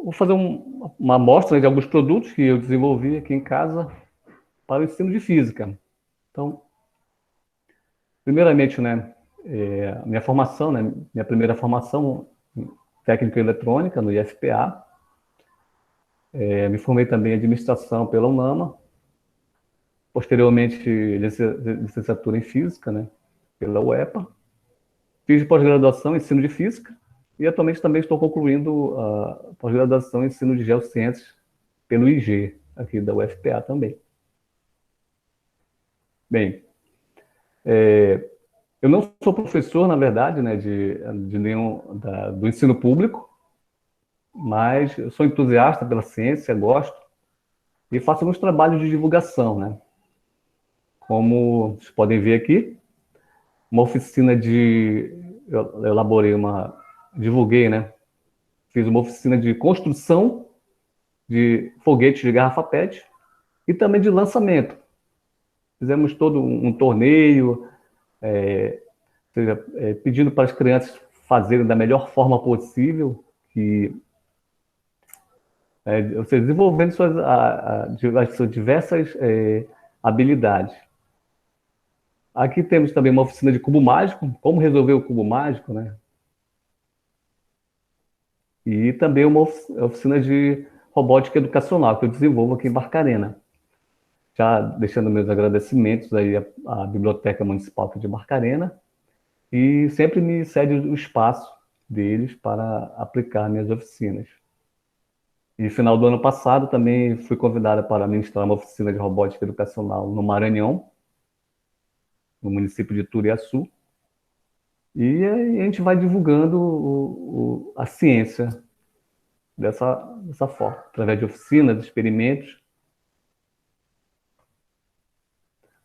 vou fazer uma amostra de alguns produtos que eu desenvolvi aqui em casa para o ensino de física. Então, primeiramente, né, minha formação, né, minha primeira formação em técnica eletrônica no IFPA. Me formei também em administração pela UNAMA. Posteriormente, licenciatura em física, né, pela UEPA. Fiz pós-graduação em ensino de física e atualmente também estou concluindo a pós-graduação em ensino de geociências pelo IG, aqui da UFPA também. Bem, eu não sou professor, na verdade, né, de nenhum do ensino público, mas eu sou entusiasta pela ciência, gosto e faço alguns trabalhos de divulgação, né? Como vocês podem ver aqui, uma oficina eu elaborei divulguei, né? Fiz uma oficina de construção de foguetes de garrafa PET e também de lançamento. Fizemos todo um torneio, pedindo para as crianças fazerem da melhor forma possível, ou seja, desenvolvendo suas diversas habilidades. Aqui temos também uma oficina de cubo mágico, como resolver o cubo mágico, né? E também uma oficina de robótica educacional, que eu desenvolvo aqui em Barcarena. Já deixando meus agradecimentos aí à Biblioteca Municipal aqui de Barcarena, e sempre me cede o espaço deles para aplicar minhas oficinas. E no final do ano passado também fui convidada para ministrar uma oficina de robótica educacional no Maranhão, no município de Turiaçu, e aí a gente vai divulgando a ciência dessa forma, através de oficinas, experimentos.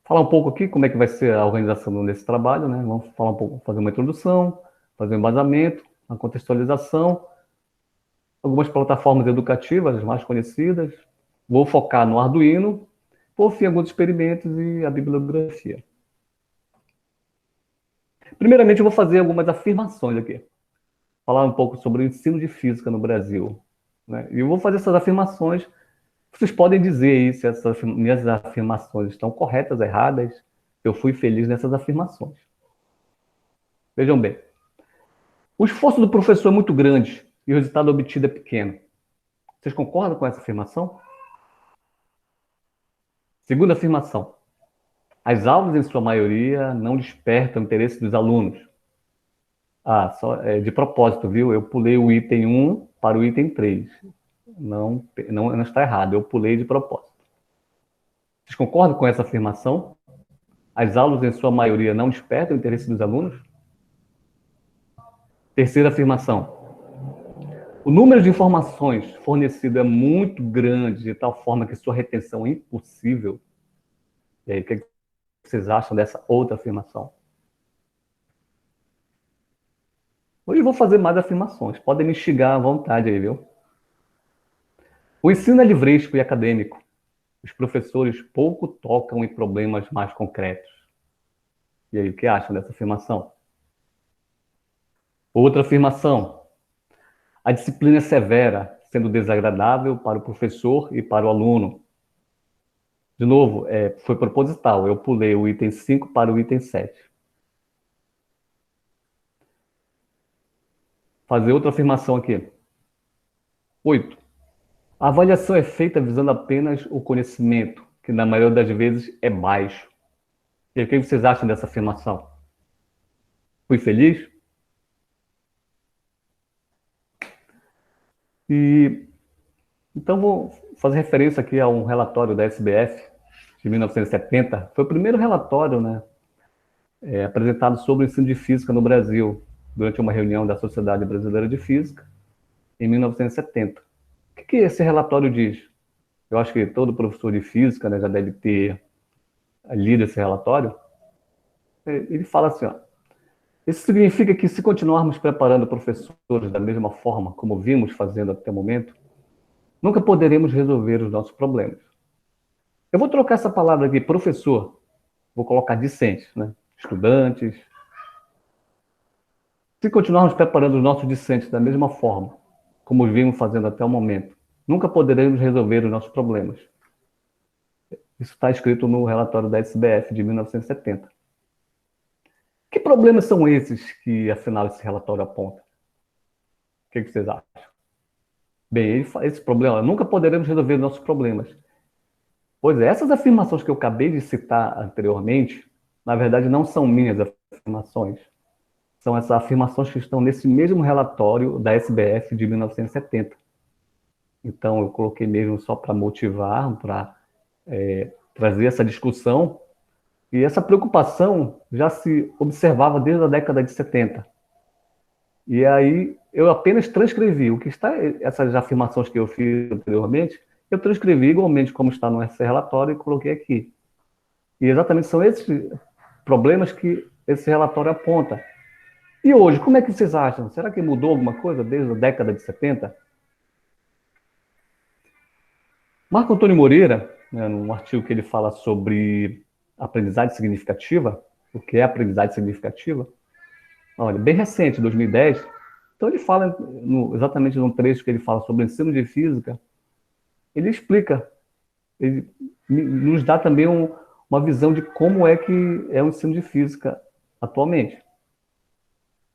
Falar um pouco aqui como é que vai ser a organização desse trabalho, né? Vamos falar um pouco, fazer uma introdução, fazer um embasamento, uma contextualização, algumas plataformas educativas, as mais conhecidas. Vou focar no Arduino, por fim, alguns experimentos e a bibliografia. Primeiramente, eu vou fazer algumas afirmações aqui. Falar um pouco sobre o ensino de física no Brasil, né? E eu vou fazer essas afirmações. Vocês podem dizer aí se essas minhas afirmações estão corretas, erradas. Eu fui feliz nessas afirmações. Vejam bem. O esforço do professor é muito grande e o resultado obtido é pequeno. Vocês concordam com essa afirmação? Segunda afirmação. As aulas, em sua maioria, não despertam o interesse dos alunos. De propósito, viu? Eu pulei o item 1 para o item 3. Não está errado, eu pulei de propósito. Vocês concordam com essa afirmação? As aulas, em sua maioria, não despertam o interesse dos alunos? Terceira afirmação. O número de informações fornecido é muito grande, de tal forma que sua retenção é impossível. E aí, o que vocês acham dessa outra afirmação? Hoje eu vou fazer mais afirmações. Podem me instigar à vontade aí, viu? O ensino é livresco e acadêmico. Os professores pouco tocam em problemas mais concretos. E aí, o que acham dessa afirmação? Outra afirmação. A disciplina é severa, sendo desagradável para o professor e para o aluno. De novo, foi proposital. Eu pulei o item 5 para o item 7. Fazer outra afirmação aqui. 8. A avaliação é feita visando apenas o conhecimento, que na maioria das vezes é baixo. E o que vocês acham dessa afirmação? Fui feliz? E então vou fazer referência aqui a um relatório da SBF de 1970. Foi o primeiro relatório, né, apresentado sobre o ensino de física no Brasil, durante uma reunião da Sociedade Brasileira de Física, em 1970. O que esse relatório diz? Eu acho que todo professor de física, né, já deve ter lido esse relatório. Ele fala assim, ó, isso significa que se continuarmos preparando professores da mesma forma como vimos fazendo até o momento, nunca poderemos resolver os nossos problemas. Eu vou trocar essa palavra aqui, professor, vou colocar discentes, né? Estudantes. Se continuarmos preparando os nossos discentes da mesma forma, como vimos fazendo até o momento, nunca poderemos resolver os nossos problemas. Isso está escrito no relatório da SBF de 1970. Que problemas são esses que, afinal, esse relatório aponta? O que vocês acham? Bem, esse problema, nunca poderemos resolver os nossos problemas. Pois é, essas afirmações que eu acabei de citar anteriormente, na verdade, não são minhas afirmações. São essas afirmações que estão nesse mesmo relatório da SBF de 1970. Então, eu coloquei mesmo só para motivar, para trazer essa discussão. E essa preocupação já se observava desde a década de 70. E aí, eu apenas transcrevi o que está, essas afirmações que eu fiz anteriormente, eu transcrevi igualmente como está no relatório e coloquei aqui. E exatamente são esses problemas que esse relatório aponta. E hoje, como é que vocês acham? Será que mudou alguma coisa desde a década de 70? Marco Antônio Moreira, né, num artigo que ele fala sobre aprendizagem significativa, o que é aprendizagem significativa, olha, bem recente, 2010, então ele fala exatamente num trecho que ele fala sobre ensino de física, ele explica, ele nos dá também uma visão de como é que é o ensino de física atualmente.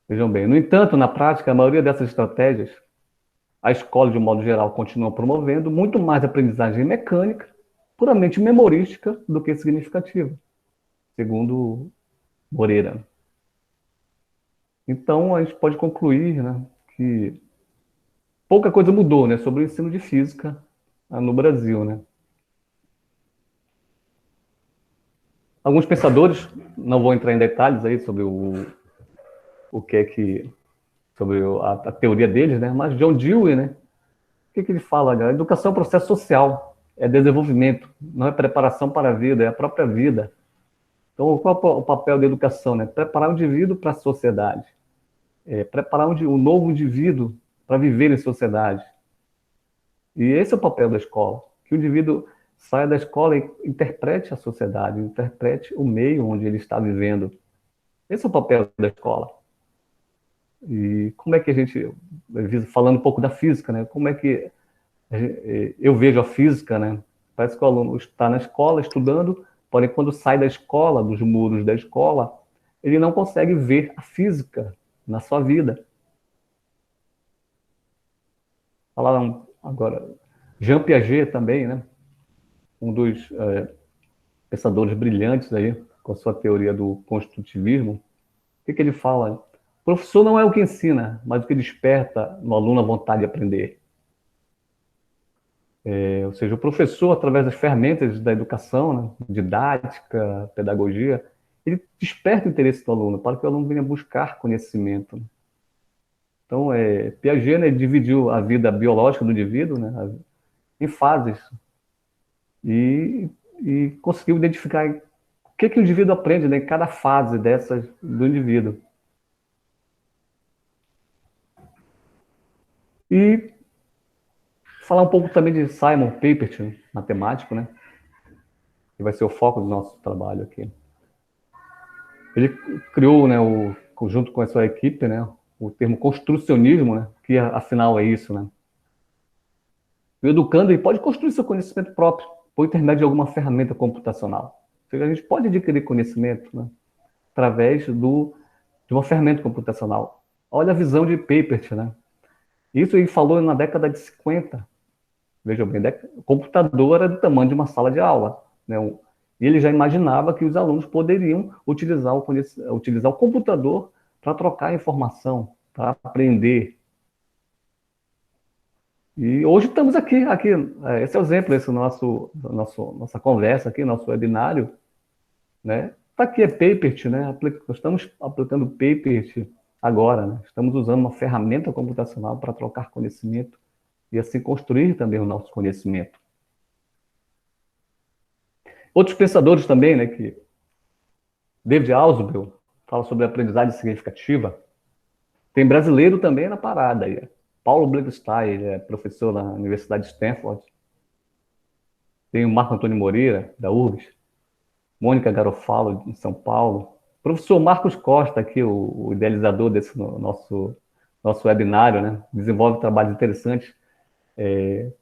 Vejam bem, no entanto, na prática, a maioria dessas estratégias, a escola, de um modo geral, continua promovendo muito mais aprendizagem mecânica, puramente memorística, do que significativa, segundo Moreira. Então, a gente pode concluir, né, que pouca coisa mudou, né, sobre o ensino de física no Brasil, né. Alguns pensadores, não vou entrar em detalhes aí sobre o que é que, sobre a teoria deles, né, mas John Dewey, né, o que ele fala? A educação é um processo social, é desenvolvimento, não é preparação para a vida, é a própria vida. Então, qual é o papel da educação? Né? Preparar o indivíduo para a sociedade, preparar um novo indivíduo para viver em sociedade. E esse é o papel da escola, que o indivíduo saia da escola e interprete a sociedade, interprete o meio onde ele está vivendo. Esse é o papel da escola. E como é que a gente, falando um pouco da física, né? Como é que eu vejo a física, né? Parece que o aluno está na escola estudando, porém quando sai da escola, dos muros da escola, ele não consegue ver a física na sua vida. Falaram agora, Jean Piaget também, né? Um dos pensadores brilhantes aí, com a sua teoria do construtivismo. O que ele fala? O professor não é o que ensina, mas o que desperta no aluno a vontade de aprender. Ou seja, o professor, através das ferramentas da educação, né, didática, pedagogia, ele desperta o interesse do aluno, para que o aluno venha buscar conhecimento. Então, Piaget, né, dividiu a vida biológica do indivíduo, né, em fases e, e conseguiu identificar o que o indivíduo aprende, né, em cada fase dessas do indivíduo. E falar um pouco também de Simon Papert, matemático, né, que vai ser o foco do nosso trabalho aqui. Ele criou, né, junto com a sua equipe, né, o termo construcionismo, né, que afinal é isso, né? O educando ele pode construir seu conhecimento próprio por intermédio de alguma ferramenta computacional. Ou seja, a gente pode adquirir conhecimento, né, através de uma ferramenta computacional. Olha a visão de Papert, né? Isso ele falou na década de 50. Veja bem, o computador era do tamanho de uma sala de aula, né? E ele já imaginava que os alunos poderiam utilizar o computador para trocar informação, para aprender. E hoje estamos aqui, esse é o exemplo, esse nossa conversa aqui, nosso webinário, né? Está aqui, é Papert, né? Nós estamos aplicando Papert agora, né? Estamos usando uma ferramenta computacional para trocar conhecimento e assim construir também o nosso conhecimento. Outros pensadores também, né, que David Ausubel fala sobre aprendizagem significativa. Tem brasileiro também na parada aí. Paulo Blankenstein, ele é professor na Universidade de Stanford. Tem o Marco Antônio Moreira, da URGS. Mônica Garofalo, de São Paulo. Professor Marcos Costa, aqui, o idealizador desse nosso nosso webinário, né? Desenvolve trabalhos interessantes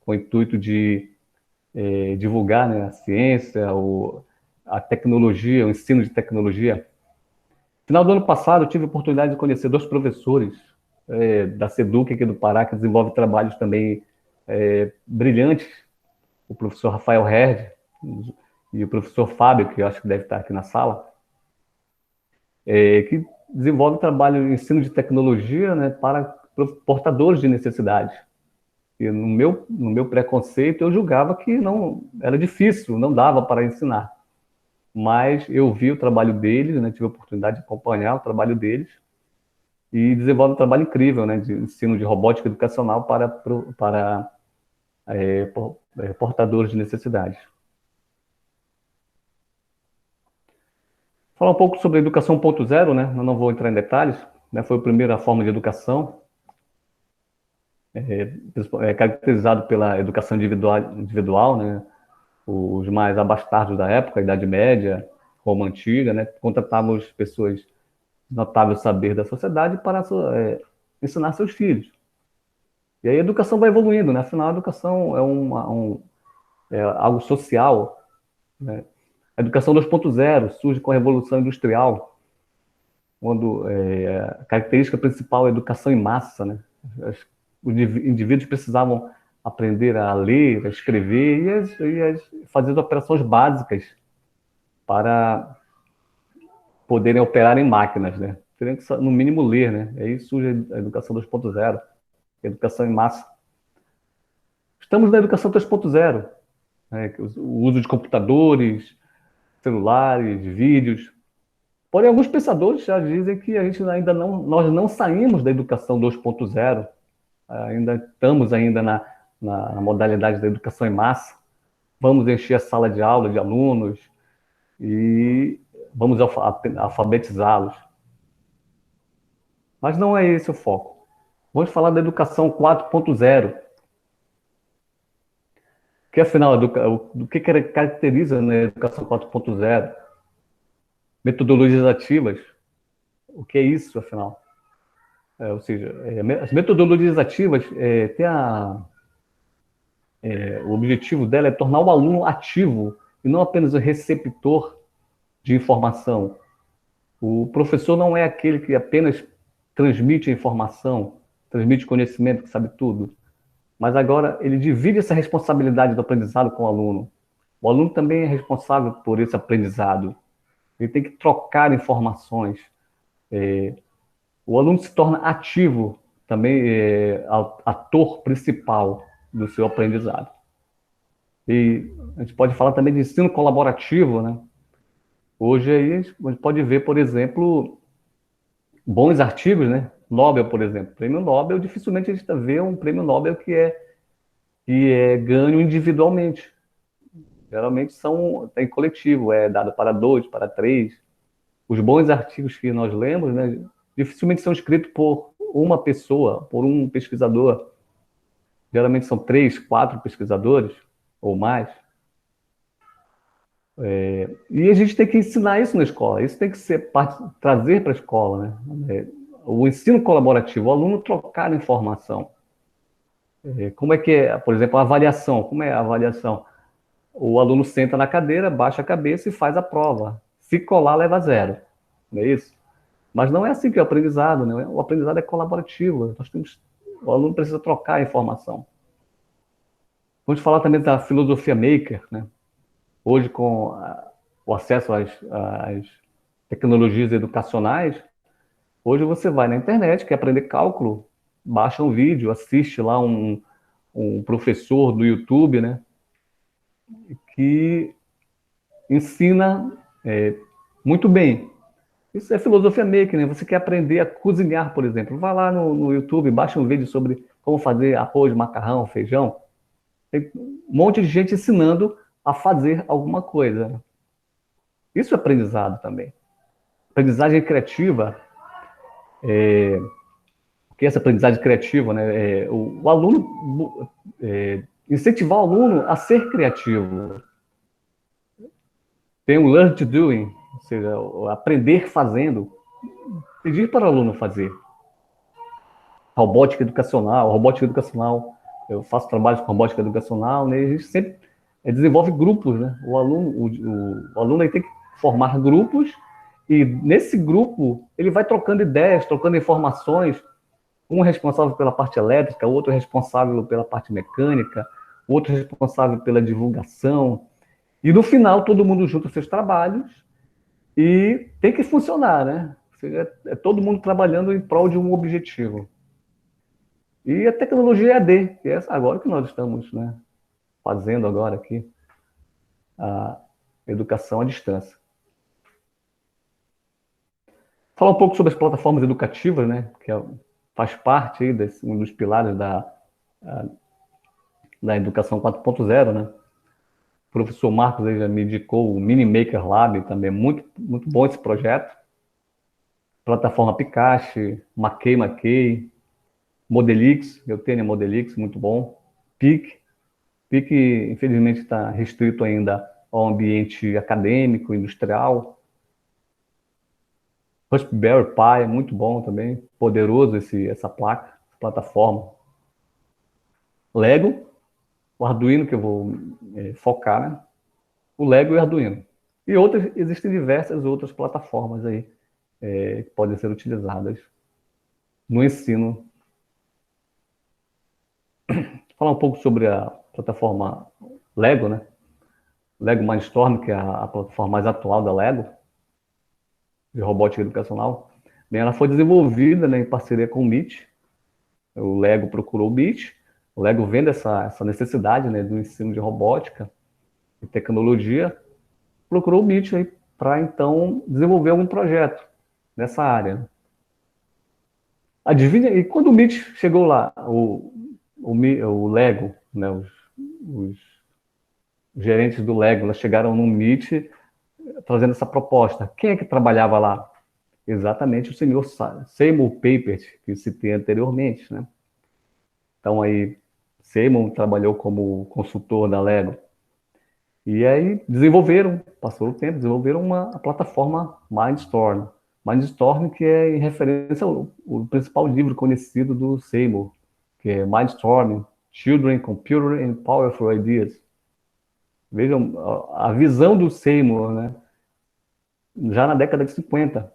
com o intuito de divulgar, né, a ciência, a tecnologia, o ensino de tecnologia. No final do ano passado, eu tive a oportunidade de conhecer dois professores da SEDUC aqui do Pará, que desenvolvem trabalhos também brilhantes, o professor Rafael Herd e o professor Fábio, que eu acho que deve estar aqui na sala, que desenvolve trabalho de ensino de tecnologia, né, para portadores de necessidades. E no meu preconceito, eu julgava que não era difícil, não dava para ensinar. Mas eu vi o trabalho deles, né, tive a oportunidade de acompanhar o trabalho deles, e desenvolve um trabalho incrível, né, de ensino de robótica educacional para portadores de necessidades. Falar um pouco sobre a educação 1.0, né, eu não vou entrar em detalhes, né, foi a primeira forma de educação, caracterizado pela educação individual, né, os mais abastados da época, a Idade Média, Roma Antiga, né, contratávamos pessoas de notável saber da sociedade para ensinar seus filhos. E aí a educação vai evoluindo, né? Afinal, a educação é algo social, né? A educação 2.0 surge com a Revolução Industrial, quando a característica principal é a educação em massa, né? Os indivíduos precisavam aprender a ler, a escrever fazer as operações básicas para poderem operar em máquinas, né? Teriam que, no mínimo, ler, né? Aí surge a educação 2.0, a educação em massa. Estamos na educação 3.0, né? O uso de computadores, celulares, vídeos. Porém, alguns pensadores já dizem que a gente ainda não, nós não saímos da educação 2.0, ainda estamos ainda na modalidade da educação em massa. Vamos encher a sala de aula de alunos e vamos alfabetizá-los. Mas não é esse o foco. Vamos falar da educação 4.0, que afinal, do que caracteriza, né, a educação 4.0? Metodologias ativas. O que é isso, afinal? Ou seja, as metodologias ativas o objetivo dela é tornar o aluno ativo e não apenas o receptor de informação. O professor não é aquele que apenas transmite a informação, transmite conhecimento, que sabe tudo. Mas agora ele divide essa responsabilidade do aprendizado com o aluno. O aluno também é responsável por esse aprendizado. Ele tem que trocar informações. O aluno se torna ativo, também ator principal do seu aprendizado. E a gente pode falar também de ensino colaborativo, né? Hoje aí a gente pode ver, por exemplo, bons artigos, né? Nobel, por exemplo. Prêmio Nobel, dificilmente a gente vê um prêmio Nobel que é ganho individualmente. Geralmente tem coletivo, é dado para dois, para três. Os bons artigos que nós lemos, né, dificilmente são escritos por uma pessoa, por um pesquisador. Geralmente são três, quatro pesquisadores ou mais. E a gente tem que ensinar isso na escola. Isso tem que ser trazer para a escola, né? O ensino colaborativo, o aluno trocar informação. Como é que é, por exemplo, a avaliação? Como é a avaliação? O aluno senta na cadeira, baixa a cabeça e faz a prova. Se colar, leva zero. Não é isso? Mas não é assim que é o aprendizado, né? O aprendizado é colaborativo. O aluno precisa trocar a informação. Vamos falar também da filosofia maker, né? Hoje, com o acesso às tecnologias educacionais, hoje você vai na internet, quer aprender cálculo, baixa um vídeo, assiste lá um professor do YouTube, né? Que ensina muito bem. Isso é filosofia maker, né? Você quer aprender a cozinhar, por exemplo. Vai lá no YouTube, baixa um vídeo sobre como fazer arroz, macarrão, feijão. Tem um monte de gente ensinando a fazer alguma coisa. Isso é aprendizado também. Aprendizagem criativa, o que é essa aprendizagem criativa, né? O aluno, incentivar o aluno a ser criativo. Tem um learn to doing, ou seja, o aprender fazendo. Pedir para o aluno fazer. robótica educacional, eu faço trabalhos com robótica educacional, né, e a gente sempre desenvolve grupos, né? O aluno aí tem que formar grupos e nesse grupo ele vai trocando ideias, trocando informações, um responsável pela parte elétrica, outro responsável pela parte mecânica, outro responsável pela divulgação, e no final todo mundo junta seus trabalhos e tem que funcionar, né? Ou seja, é todo mundo trabalhando em prol de um objetivo. E a tecnologia EAD, que é agora que nós estamos, né, fazendo agora aqui, a educação à distância. Falar um pouco sobre as plataformas educativas, né, que faz parte aí um dos pilares da educação 4.0, né? O professor Marcos aí já me indicou o Mini Maker Lab, também muito, muito bom esse projeto. Plataforma Picache, Maquei, Modelix, eu tenho a Modelix, muito bom. PIC, infelizmente está restrito ainda ao ambiente acadêmico, industrial. Raspberry Pi, muito bom também, poderoso essa placa, essa plataforma. Lego, o Arduino que eu vou focar, né? O Lego e o Arduino. E existem diversas outras plataformas aí que podem ser utilizadas no ensino. Falar um pouco sobre a plataforma Lego, né? Lego Mindstorm, que é a plataforma mais atual da Lego, de robótica educacional. Bem, ela foi desenvolvida, né, em parceria com o MIT. O Lego procurou o MIT. O Lego vendo essa necessidade, né, do ensino de robótica e tecnologia, procurou o MIT para então desenvolver algum projeto nessa área. Adivinha? E quando o MIT chegou lá, o Lego, né, os gerentes do Lego, elas chegaram no MIT trazendo essa proposta. Quem é que trabalhava lá? Exatamente o senhor Seymour Papert, que citei anteriormente, né? Então aí, Seymour trabalhou como consultor da Lego. E aí passou o tempo, desenvolveram a plataforma Mindstorm. Mindstorm, que é em referência ao principal livro conhecido do Seymour, que é Mindstorm, Children, Computer and Powerful Ideas. Vejam a visão do Seymour, né? Já na década de 50.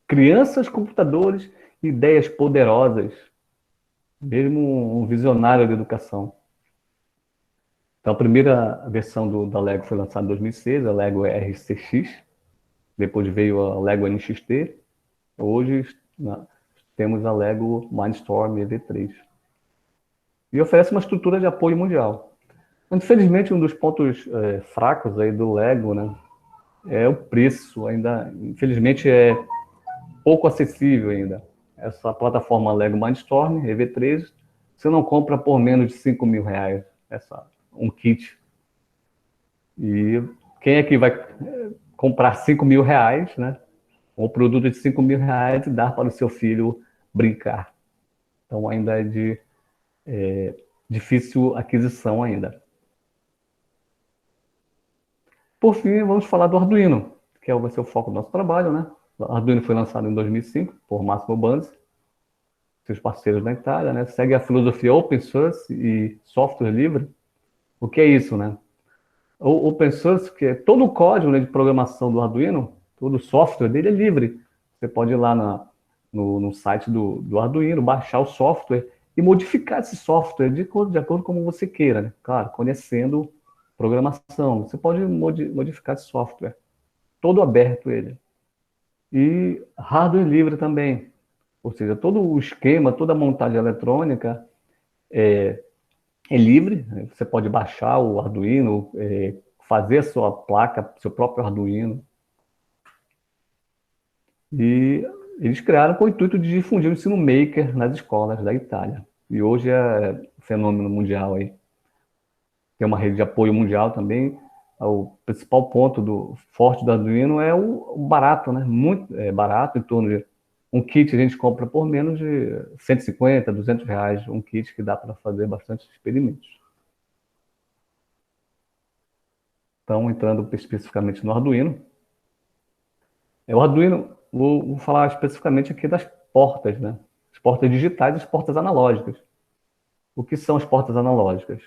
Crianças, computadores, ideias poderosas. Mesmo um visionário da educação. Então, a primeira versão da Lego foi lançada em 2006, a Lego RCX. Depois veio a Lego NXT. Hoje temos a Lego Mindstorm EV3. E oferece uma estrutura de apoio mundial. Infelizmente, um dos pontos fracos aí do Lego, né, é o preço. Ainda, infelizmente, é pouco acessível ainda. Essa plataforma Lego Mindstorm EV3, você não compra por menos de R$ 5.000 um kit. E quem é que vai comprar R$ 5.000, né? Um produto de R$ 5.000 e dar para o seu filho brincar? Então ainda é de difícil aquisição ainda. Por fim, vamos falar do Arduino, que vai ser o foco do nosso trabalho, né? O Arduino foi lançado em 2005 por Massimo Banzi, seus parceiros da Itália, né? Segue a filosofia open source e software livre. O que é isso, né? O open source, que é todo o código, né, de programação do Arduino, todo o software dele é livre. Você pode ir lá no site do Arduino, baixar o software e modificar esse software de acordo com como você queira, né? Claro, conhecendo programação. Você pode modificar esse software. Todo aberto ele. E hardware livre também. Ou seja, todo o esquema, toda a montagem eletrônica é livre. Você pode baixar o Arduino, fazer a sua placa, seu próprio Arduino. E eles criaram com o intuito de difundir o ensino maker nas escolas da Itália. E hoje é um fenômeno mundial aí. Tem uma rede de apoio mundial também. O principal ponto forte do Arduino é o barato, né? Muito barato, em torno de um kit a gente compra por menos de 150, R$ 200, um kit que dá para fazer bastante experimentos. Então, entrando especificamente no Arduino. O Arduino, vou falar especificamente aqui das portas, né? As portas digitais e as portas analógicas. O que são as portas analógicas?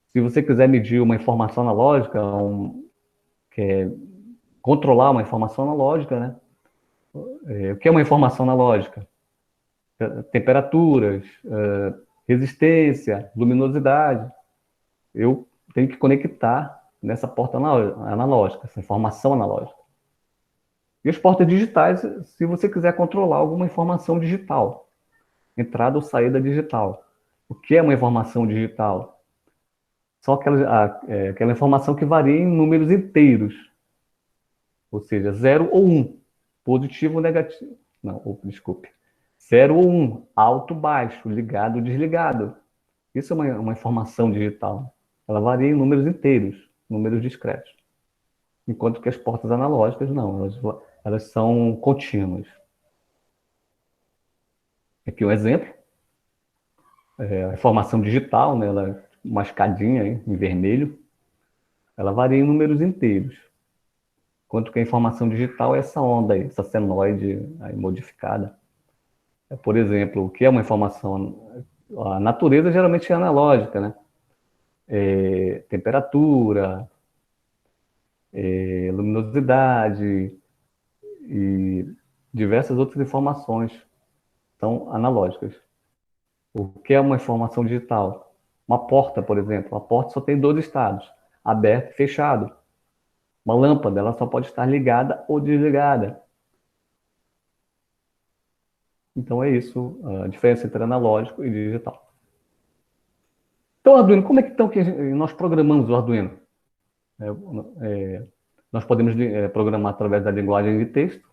Se você quiser medir uma informação analógica, controlar uma informação analógica, né? O que é uma informação analógica? Temperaturas, resistência, luminosidade. Eu tenho que conectar nessa porta analógica, essa informação analógica. E as portas digitais, se você quiser controlar alguma informação digital, entrada ou saída digital. O que é uma informação digital? São aquela informação que varia em números inteiros, ou seja, 0 ou 1, positivo ou negativo. Não, desculpe. 0 ou 1, alto, baixo, ligado, desligado. Isso é uma informação digital. Ela varia em números inteiros, números discretos. Enquanto que as portas analógicas, não, elas são contínuas. Aqui um exemplo. A informação digital, né, ela é uma escadinha em vermelho, ela varia em números inteiros. Enquanto que a informação digital é essa onda aí, essa senoide aí modificada. Por exemplo, o que é uma informação? A natureza geralmente é analógica, né? Temperatura, luminosidade e diversas outras informações são analógicas. O que é uma informação digital? Uma porta, por exemplo. Uma porta só tem dois estados, aberto e fechado. Uma lâmpada, ela só pode estar ligada ou desligada. Então é isso, a diferença entre analógico e digital. Então, Arduino, como é que, então, que nós programamos o Arduino? Nós podemos programar através da linguagem de texto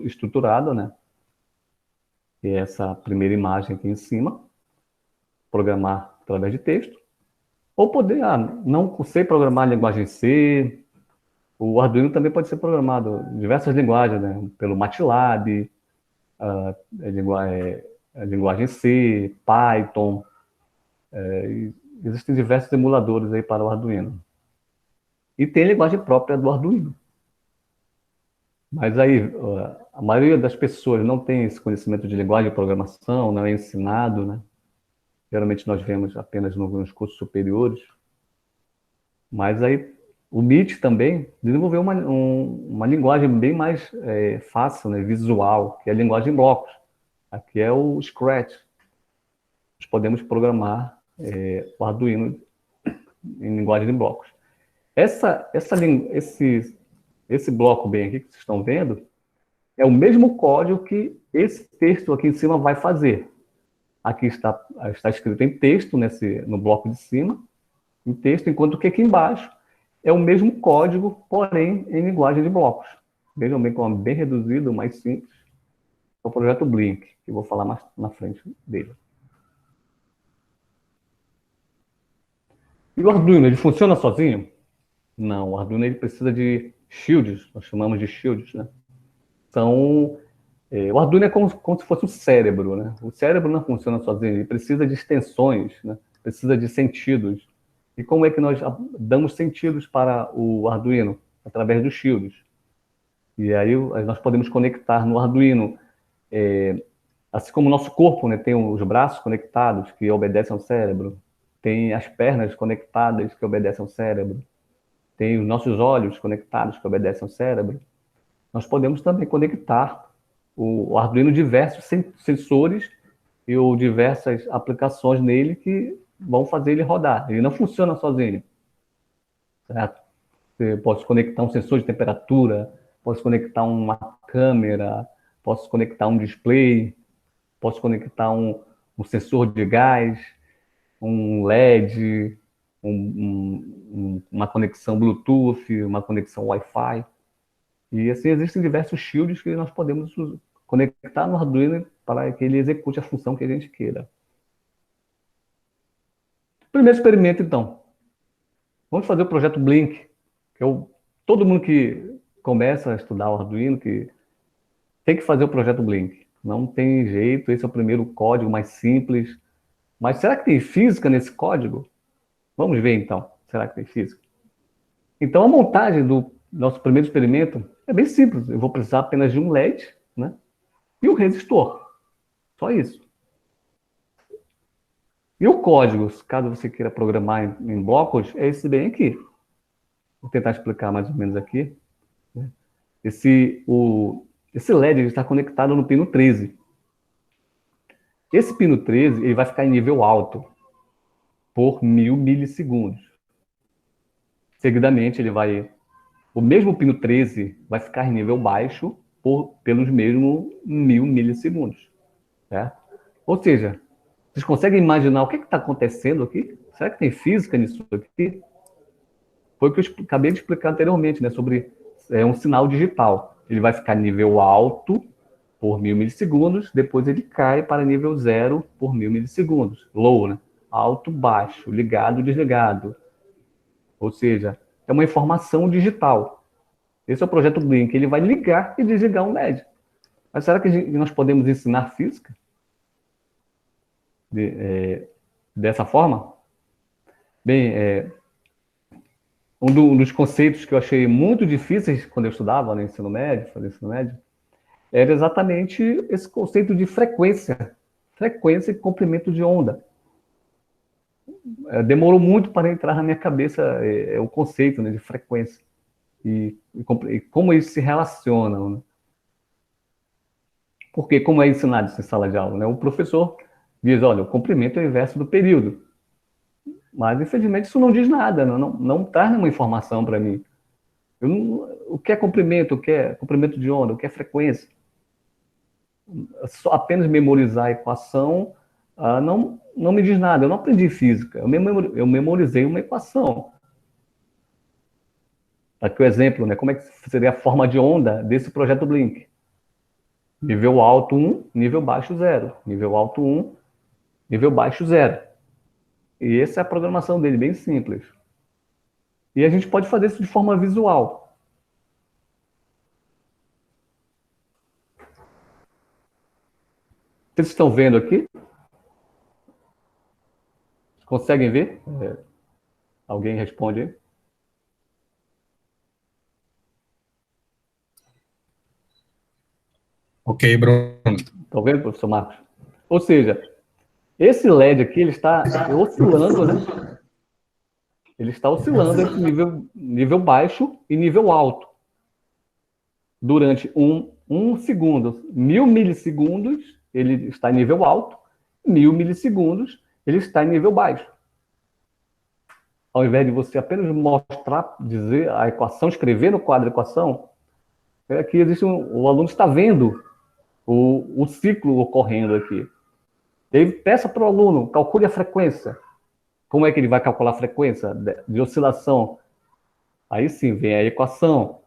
estruturado, né? Que é essa primeira imagem aqui em cima. Programar através de texto. Ou poder, não sei programar linguagem C. O Arduino também pode ser programado em diversas linguagens, né? Pelo MATLAB, a linguagem C, Python. Existem diversos emuladores aí para o Arduino. E tem a linguagem própria do Arduino. Mas aí, a maioria das pessoas não tem esse conhecimento de linguagem de programação, não é ensinado, né? Geralmente nós vemos apenas nos cursos superiores. Mas aí, o MIT também desenvolveu uma linguagem bem mais fácil, né? Visual, que é a linguagem em blocos. Aqui é o Scratch. Nós podemos programar o Arduino em linguagem de blocos. Esse bloco bem aqui que vocês estão vendo é o mesmo código que esse texto aqui em cima vai fazer. Aqui está escrito em texto no bloco de cima, em texto, enquanto que aqui embaixo é o mesmo código, porém em linguagem de blocos. Vejam bem como é bem reduzido, mais simples. É o projeto Blink, que eu vou falar mais na frente dele. E o Arduino, ele funciona sozinho? Não, o Arduino ele precisa de shields, nós chamamos de shields, né? O Arduino é como se fosse o cérebro, né? O cérebro não funciona sozinho, ele precisa de extensões, né? Precisa de sentidos. E como é que nós damos sentidos para o Arduino? Através dos shields. E aí nós podemos conectar no Arduino, assim como o nosso corpo, né, tem os braços conectados que obedecem ao cérebro, tem as pernas conectadas que obedecem ao cérebro, tem os nossos olhos conectados que obedecem ao cérebro. Nós podemos também conectar o Arduino diversos sensores ou diversas aplicações nele que vão fazer ele rodar. Ele não funciona sozinho, certo? Você pode conectar um sensor de temperatura, posso conectar uma câmera, posso conectar um display, posso conectar um sensor de gás, um LED, uma conexão Bluetooth, uma conexão Wi-Fi. E assim existem diversos shields que nós podemos conectar no Arduino para que ele execute a função que a gente queira. Primeiro experimento, então. Vamos fazer o projeto Blink, que todo mundo que começa a estudar o Arduino que tem que fazer o projeto Blink. Não tem jeito, esse é o primeiro código mais simples. Mas será que tem física nesse código? Vamos ver então. Será que tem física? Então a montagem do nosso primeiro experimento é bem simples. Eu vou precisar apenas de um LED, né? E um resistor. Só isso. E o código, caso você queira programar em blocos, é esse bem aqui. Vou tentar explicar mais ou menos aqui. Esse LED está conectado no pino 13. Esse pino 13 ele vai ficar em nível alto por 1000 milissegundos. Seguidamente, o mesmo pino 13 vai ficar em nível baixo pelos mesmos 1000 milissegundos. Certo? Ou seja, vocês conseguem imaginar o que está acontecendo aqui? Será que tem física nisso aqui? Foi o que eu acabei de explicar anteriormente, né? Sobre um sinal digital. Ele vai ficar nível alto por 1000 milissegundos, depois ele cai para nível zero por 1000 milissegundos. Low, né? Alto, baixo, ligado, desligado. Ou seja, é uma informação digital. Esse é o projeto Blink. Ele vai ligar e desligar um LED. Mas será que nós podemos ensinar física dessa forma? Bem, um dos conceitos que eu achei muito difíceis quando eu estudava no ensino médio, era exatamente esse conceito de frequência. Frequência e comprimento de onda. Demorou muito para entrar na minha cabeça o conceito, né, de frequência. E como eles se relacionam. Né? Porque, como é ensinado em sala de aula, né, o professor diz, olha, o comprimento é o inverso do período. Mas, infelizmente, isso não diz nada, não traz nenhuma informação para mim. O que é comprimento? O que é comprimento de onda? O que é frequência? Só apenas memorizar a equação não me diz nada. Eu não aprendi física. Eu memorizei uma equação. Aqui o exemplo, né? Como é que seria a forma de onda desse projeto Blink? Nível alto 1, nível baixo 0. Nível alto 1, nível baixo 0. E essa é a programação dele, bem simples. E a gente pode fazer isso de forma visual. Vocês estão vendo aqui? Conseguem ver? Alguém responde aí? Ok, Bruno. Estão vendo, professor Marcos? Ou seja, esse LED aqui, ele está oscilando, né? Ele está oscilando entre nível baixo e nível alto. Durante um segundo, 1000 milissegundos, ele está em nível alto, 1000 milissegundos, ele está em nível baixo. Ao invés de você apenas mostrar, dizer a equação, escrever no quadro a equação, aqui existe o aluno está vendo o ciclo ocorrendo aqui. E aí peça para o aluno, calcule a frequência. Como é que ele vai calcular a frequência de oscilação? Aí sim, vem a equação.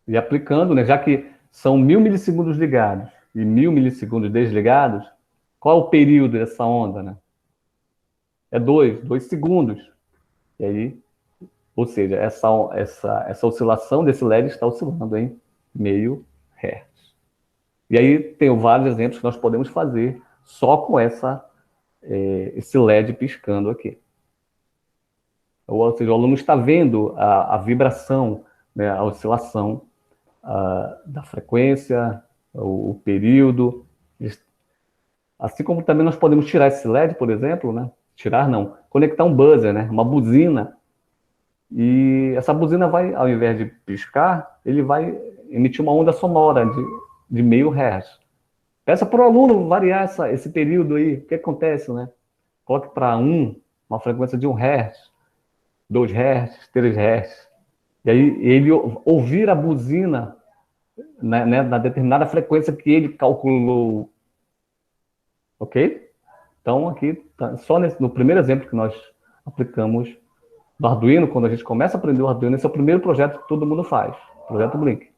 E aplicando, né, já que são 1000 milissegundos ligados e 1000 milissegundos desligados, qual é o período dessa onda? Né? É 2 segundos. E aí, ou seja, essa oscilação desse LED está oscilando em meio Hz. E aí tem vários exemplos que nós podemos fazer só com esse LED piscando aqui. Ou seja, o aluno está vendo a vibração, né, a oscilação da frequência, o período. Assim como também nós podemos tirar esse LED, por exemplo, né? Tirar não, conectar um buzzer, né? Uma buzina. E essa buzina vai, ao invés de piscar, ele vai emitir uma onda sonora de meio hertz. Peça para o aluno variar esse período aí. O que acontece, né? Coloque para uma frequência de 1 Hz, 2 Hz, 3 Hz. E aí ele ouvir a buzina, né, na determinada frequência que ele calculou. Ok? Então, aqui, só no primeiro exemplo que nós aplicamos do Arduino, quando a gente começa a aprender o Arduino, esse é o primeiro projeto que todo mundo faz, projeto Blink.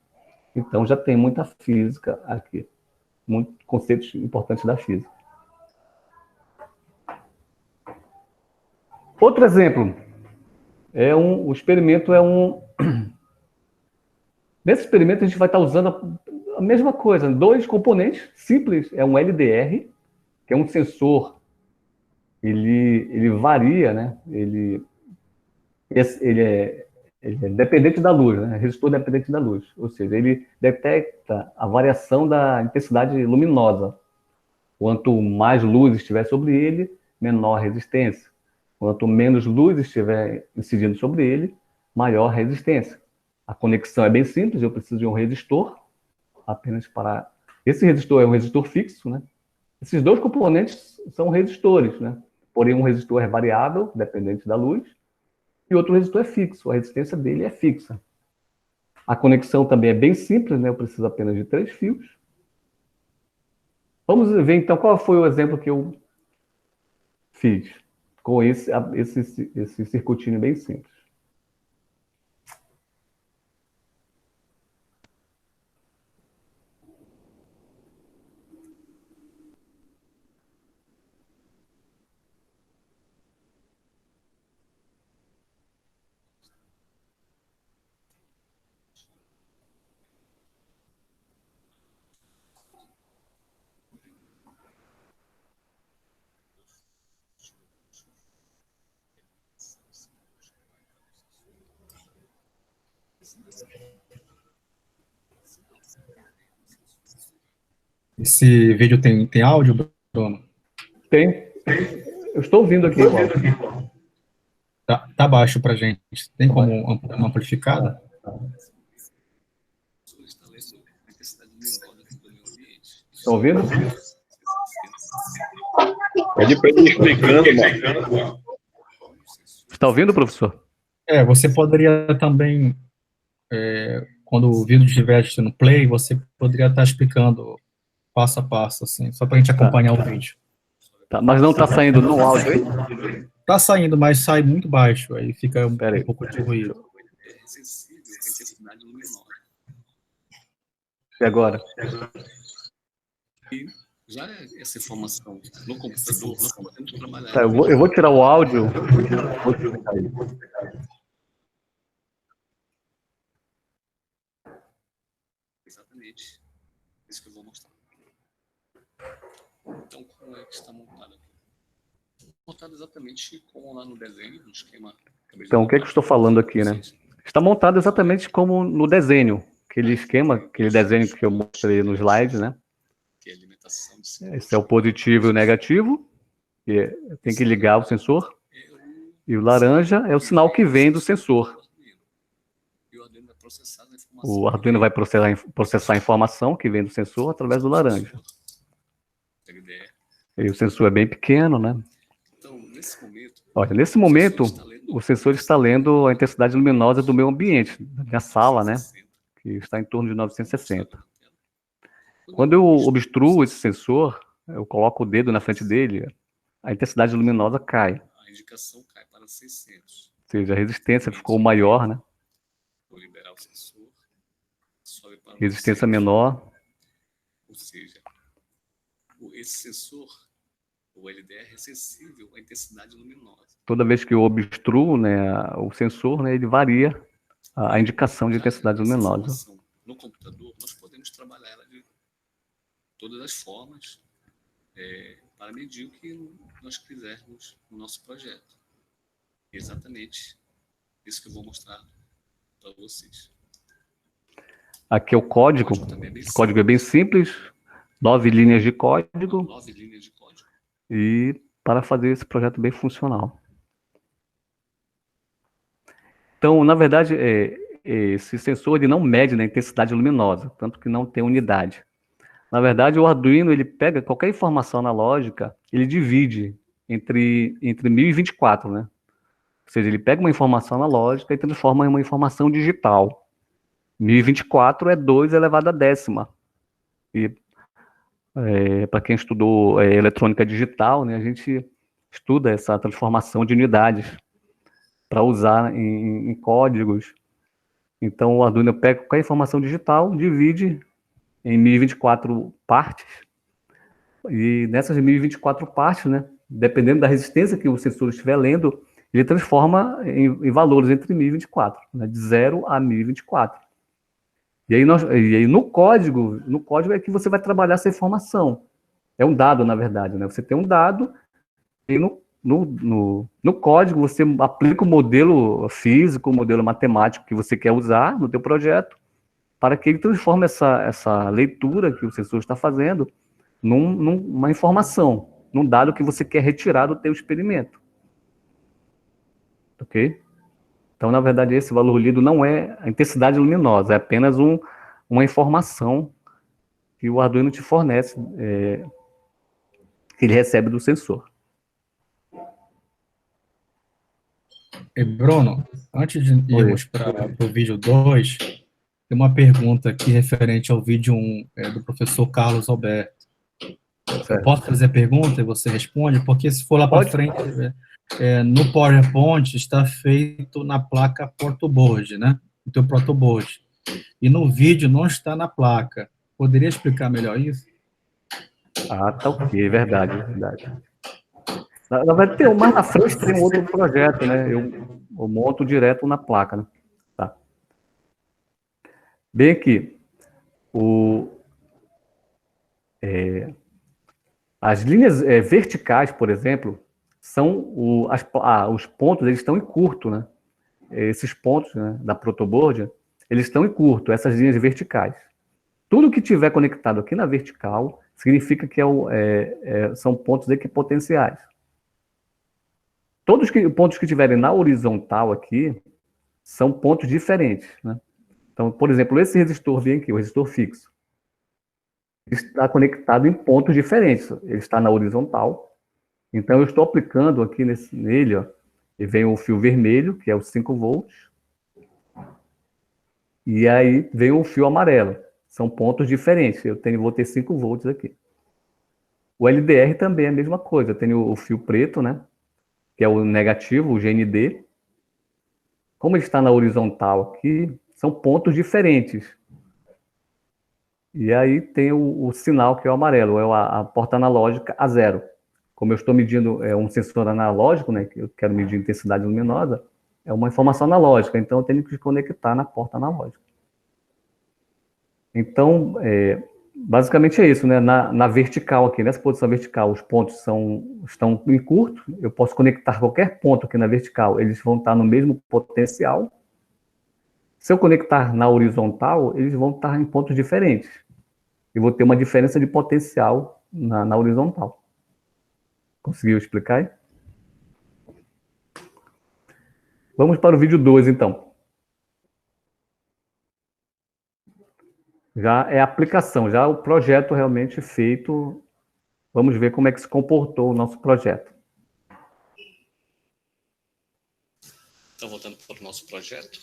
Então, já tem muita física aqui, muitos conceitos importantes da física. Outro exemplo, o experimento Nesse experimento, a gente vai estar usando a mesma coisa, 2 componentes simples, é um LDR, que é um sensor, ele varia, né? Ele Ele é dependente da luz, né? Resistor dependente da luz. Ou seja, ele detecta a variação da intensidade luminosa. Quanto mais luz estiver sobre ele, menor resistência. Quanto menos luz estiver incidindo sobre ele, maior resistência. A conexão é bem simples, eu preciso de um resistor, apenas para... Esse resistor é um resistor fixo, né? Esses dois componentes são resistores, né? Porém, um resistor é variável, dependente da luz, e outro resistor é fixo, a resistência dele é fixa. A conexão também é bem simples, né? Eu preciso apenas de 3 fios. Vamos ver, então, qual foi o exemplo que eu fiz com esse circuitinho bem simples. Esse vídeo tem áudio, Bruno? Tem. Eu estou ouvindo aqui o áudio. Tá baixo pra gente. Tem como dar uma amplificada? Estão ouvindo? Pede para ele explicando, mano. Está ouvindo, professor? Você poderia também, quando o vídeo estiver no play, você poderia estar explicando passo a passo, assim, só para a gente acompanhar o vídeo. Tá, mas não está saindo no áudio aí? Tá saindo, mas sai muito baixo, aí fica um pouco de ruído. E agora? Já essa informação no computador, nós podemos trabalhar. Tá, eu vou tirar o áudio. Exatamente. Isso que eu vou mostrar. Então, como é que está montado aqui? Montado exatamente como lá no desenho, no esquema. Então, o que é que eu estou falando aqui, né? Está montado exatamente como no desenho. Aquele esquema, aquele desenho que eu mostrei no slide, né? Esse é o positivo e o negativo. Que tem que ligar o sensor. E o laranja é o sinal que vem do sensor. O Arduino vai processar a informação que vem do sensor através do laranja. E o sensor é bem pequeno, né? Olha, nesse momento, o sensor está lendo a intensidade luminosa do meu ambiente, da minha sala, né? Que está em torno de 960. Quando eu obstruo esse sensor, eu coloco o dedo na frente dele, a intensidade luminosa cai. A indicação cai para 600. Ou seja, a resistência ficou maior, né? Vou liberar o sensor. Sobe para Resistência menor. Ou seja, esse sensor, o LDR, é sensível à intensidade luminosa. Toda vez que eu obstruo, né, o sensor, né, ele varia a indicação de intensidade luminosa. No computador, nós podemos trabalhar ela de todas as formas para medir o que nós quisermos no nosso projeto. Exatamente isso que eu vou mostrar para vocês. Aqui é o código. O código é bem simples. 9 linhas de código. 9 linhas de código. E para fazer esse projeto bem funcional. Então, na verdade, esse sensor ele não mede, né, a intensidade luminosa, tanto que não tem unidade. Na verdade, o Arduino ele pega qualquer informação analógica, ele divide entre 1024, né? Ou seja, ele pega uma informação analógica e transforma em uma informação digital. 1024 é 2 elevado à décima. E para quem estudou eletrônica digital, né, a gente estuda essa transformação de unidades para usar em códigos. Então, o Arduino pega qualquer informação digital, divide em 1024 partes, e nessas 1024 partes, né, dependendo da resistência que o sensor estiver lendo, ele transforma em valores entre 1024, né, de 0 a 1024. E aí no código é que você vai trabalhar essa informação. É um dado, na verdade, né? Você tem um dado, e no código, você aplica o modelo físico, o modelo matemático que você quer usar no teu projeto, para que ele transforme essa leitura que o sensor está fazendo numa informação, num dado que você quer retirar do teu experimento. Ok? Então, na verdade, esse valor lido não é a intensidade luminosa, é apenas uma informação que o Arduino te fornece, que ele recebe do sensor. E Bruno, antes de Oi. irmos para o vídeo 2, tem uma pergunta aqui referente ao vídeo 1, do professor Carlos Alberto. Eu Certo. posso fazer a pergunta e você responde? Porque se for lá para Pode. frente, no PowerPoint está feito na placa protoboard, né? No teu protoboard. E no vídeo não está na placa. Poderia explicar melhor isso? Ah, tá ok, verdade, verdade. Na verdade, mais na frente tem um outro projeto, né? Eu monto direto na placa, né? Tá. Bem aqui, as linhas verticais, por exemplo, são os pontos, eles estão em curto, né? Esses pontos, né, da protoboard, eles estão em curto, essas linhas verticais. Tudo que tiver conectado aqui na vertical significa que são pontos equipotenciais. Todos os pontos que estiverem na horizontal aqui são pontos diferentes, né? Então, por exemplo, esse resistor bem aqui, o resistor fixo, está conectado em pontos diferentes. Ele está na horizontal. Então, eu estou aplicando aqui nele, ó, e vem o fio vermelho, que é o 5 volts, e aí vem o fio amarelo. São pontos diferentes. Vou ter 5 volts aqui. O LDR também é a mesma coisa. Eu tenho o fio preto, né? Que é o negativo, o GND. Como ele está na horizontal aqui, são pontos diferentes. E aí tem o sinal, que é o amarelo, é a porta analógica a zero. Como eu estou medindo um sensor analógico, né, que eu quero medir intensidade luminosa, é uma informação analógica, então eu tenho que conectar na porta analógica. Então, basicamente é isso, né? Na vertical aqui, nessa posição vertical, os pontos estão em curto, eu posso conectar qualquer ponto aqui na vertical, eles vão estar no mesmo potencial. Se eu conectar na horizontal, eles vão estar em pontos diferentes. E vou ter uma diferença de potencial na horizontal. Conseguiu explicar aí? Vamos para o vídeo 2, então. Já é a aplicação, já o projeto realmente feito. Vamos ver como é que se comportou o nosso projeto. Então, voltando para o nosso projeto,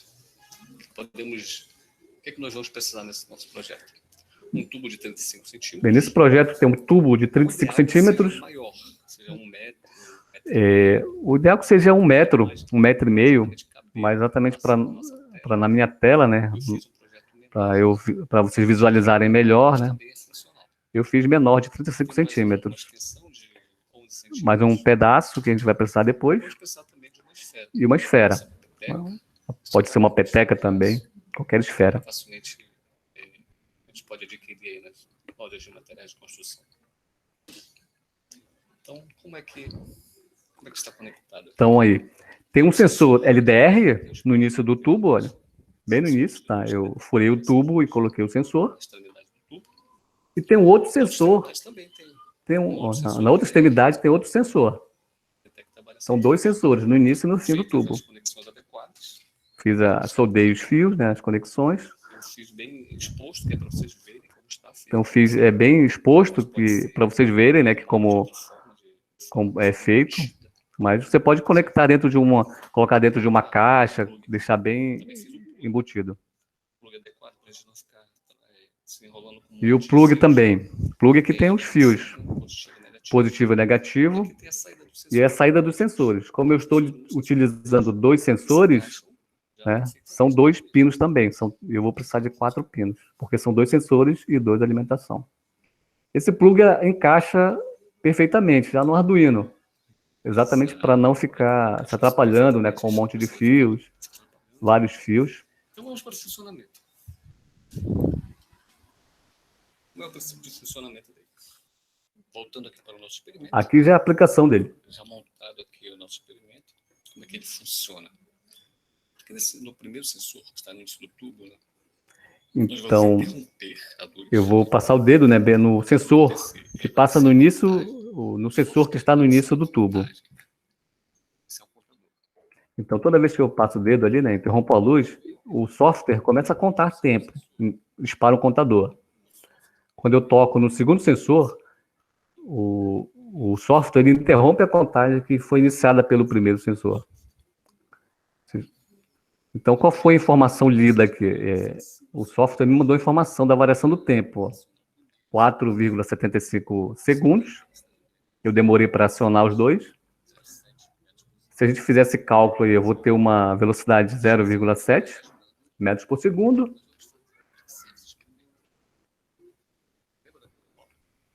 o que é que nós vamos precisar nesse nosso projeto? Um tubo de 35 centímetros. Bem, nesse projeto tem um tubo de 35 centímetros. Seja maior, seja 1 metro. O ideal é que seja 1 metro, 1,5 metro, mas exatamente para na minha tela, né? Para vocês visualizarem melhor, né? Eu fiz menor de 35 centímetros. Mais um pedaço que a gente vai precisar depois. E uma esfera. Pode ser uma peteca também, qualquer esfera. Facilmente a gente pode adquirir aí nas lojas de materiais de construção. Então, como é que está conectado? Então aí, tem um sensor LDR no início do tubo, olha. Bem no início, tá? Eu furei o tubo e coloquei o sensor. E tem um outro sensor. Na outra extremidade tem outro sensor. São 2 sensores, no início e no fim do tubo. Soldei os fios, né, as conexões. Eu fiz bem exposto, que é para vocês verem como está feito. Então fiz bem exposto para vocês verem, né, que como é feito. Mas você pode conectar colocar dentro de uma caixa, deixar bem embutido. E o plug também. O plug aqui tem os fios, positivo e negativo, e a saída dos sensores. Como eu estou utilizando 2 sensores, né, são 2 pinos também. Eu vou precisar de 4 pinos, porque são 2 sensores e 2 de alimentação. Esse plug encaixa perfeitamente já no Arduino, exatamente para não ficar se atrapalhando, né, com um monte de fios, vários fios. Então vamos para o funcionamento. Como é o princípio de funcionamento dele? voltando aqui para o nosso experimento. Aqui já é a aplicação dele. Já montado aqui o nosso experimento, como é que ele funciona. Porque no primeiro sensor, que está no início do tubo, né, nós Então, vamos interromper a luz. eu vou passar o dedo, né, no sensor que passa no início, no sensor que está no início do tubo. Esse é um contador. Então, toda vez que eu passo o dedo ali, né, interrompo a luz, o software começa a contar tempo, dispara um contador. Quando eu toco no segundo sensor, o software ele interrompe a contagem que foi iniciada pelo primeiro sensor. Então, qual foi a informação lida aqui? O software me mandou a informação da variação do tempo. 4,75 segundos. Eu demorei para acionar os dois. Se a gente fizer esse cálculo aí, eu vou ter uma velocidade de 0,7 metros por segundo.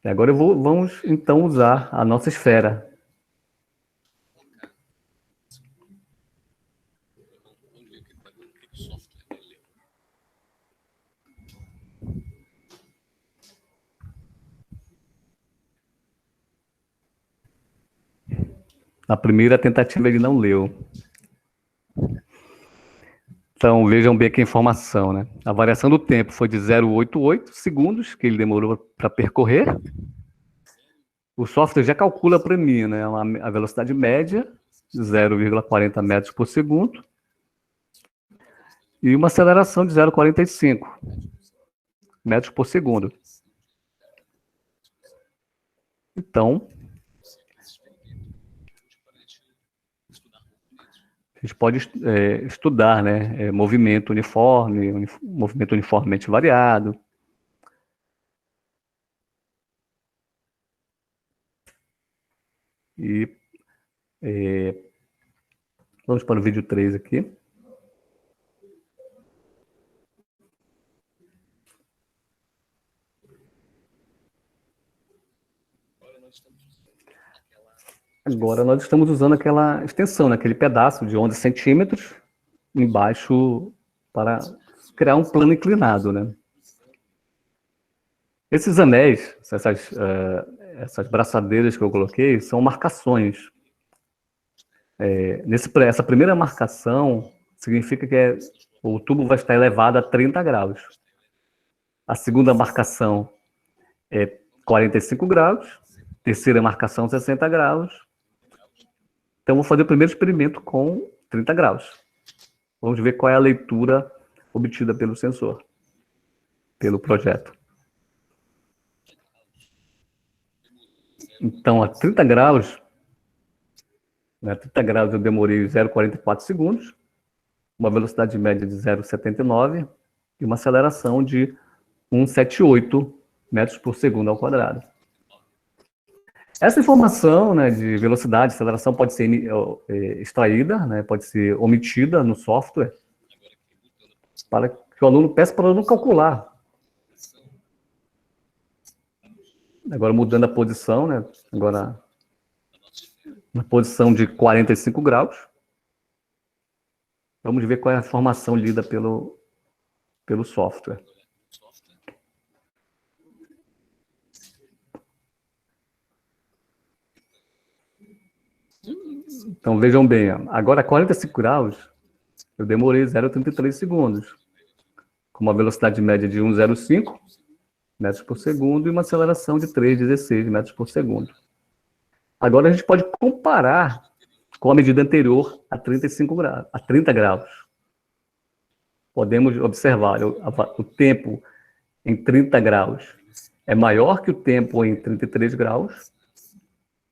E agora vamos, então, usar a nossa esfera. Vamos ver o que o software vai ler. Na primeira tentativa ele não leu. Então, vejam bem aqui a informação, né? A variação do tempo foi de 0,88 segundos, que ele demorou para percorrer. O software já calcula para mim, né, a velocidade média, 0,40 metros por segundo, e uma aceleração de 0,45 metros por segundo. Então, a gente pode estudar, né, movimento uniforme, movimento uniformemente variado. E vamos para o vídeo 3 aqui. Agora nós estamos usando aquela extensão, naquele pedaço de 11 centímetros embaixo para criar um plano inclinado, né? Esses anéis, essas braçadeiras que eu coloquei, são marcações. Essa primeira marcação significa que o tubo vai estar elevado a 30 graus. A segunda marcação é 45 graus. Terceira marcação, 60 graus. Então, vou fazer o primeiro experimento com 30 graus. Vamos ver qual é a leitura obtida pelo sensor, pelo projeto. Então, a 30 graus, né, 30 graus eu demorei 0,44 segundos, uma velocidade média de 0,79 e uma aceleração de 178 metros por segundo ao quadrado. Essa informação, né, de velocidade, aceleração pode ser extraída, né, pode ser omitida no software, para que o aluno peça para o aluno calcular. Agora mudando a posição, né, agora na posição de 45 graus. Vamos ver qual é a informação lida pelo software. Então, vejam bem, agora a 45 graus, eu demorei 0,33 segundos, com uma velocidade média de 1,05 metros por segundo e uma aceleração de 3,16 metros por segundo. Agora a gente pode comparar com a medida anterior a 35 graus, a 30 graus. Podemos observar o tempo em 30 graus é maior que o tempo em 33 graus.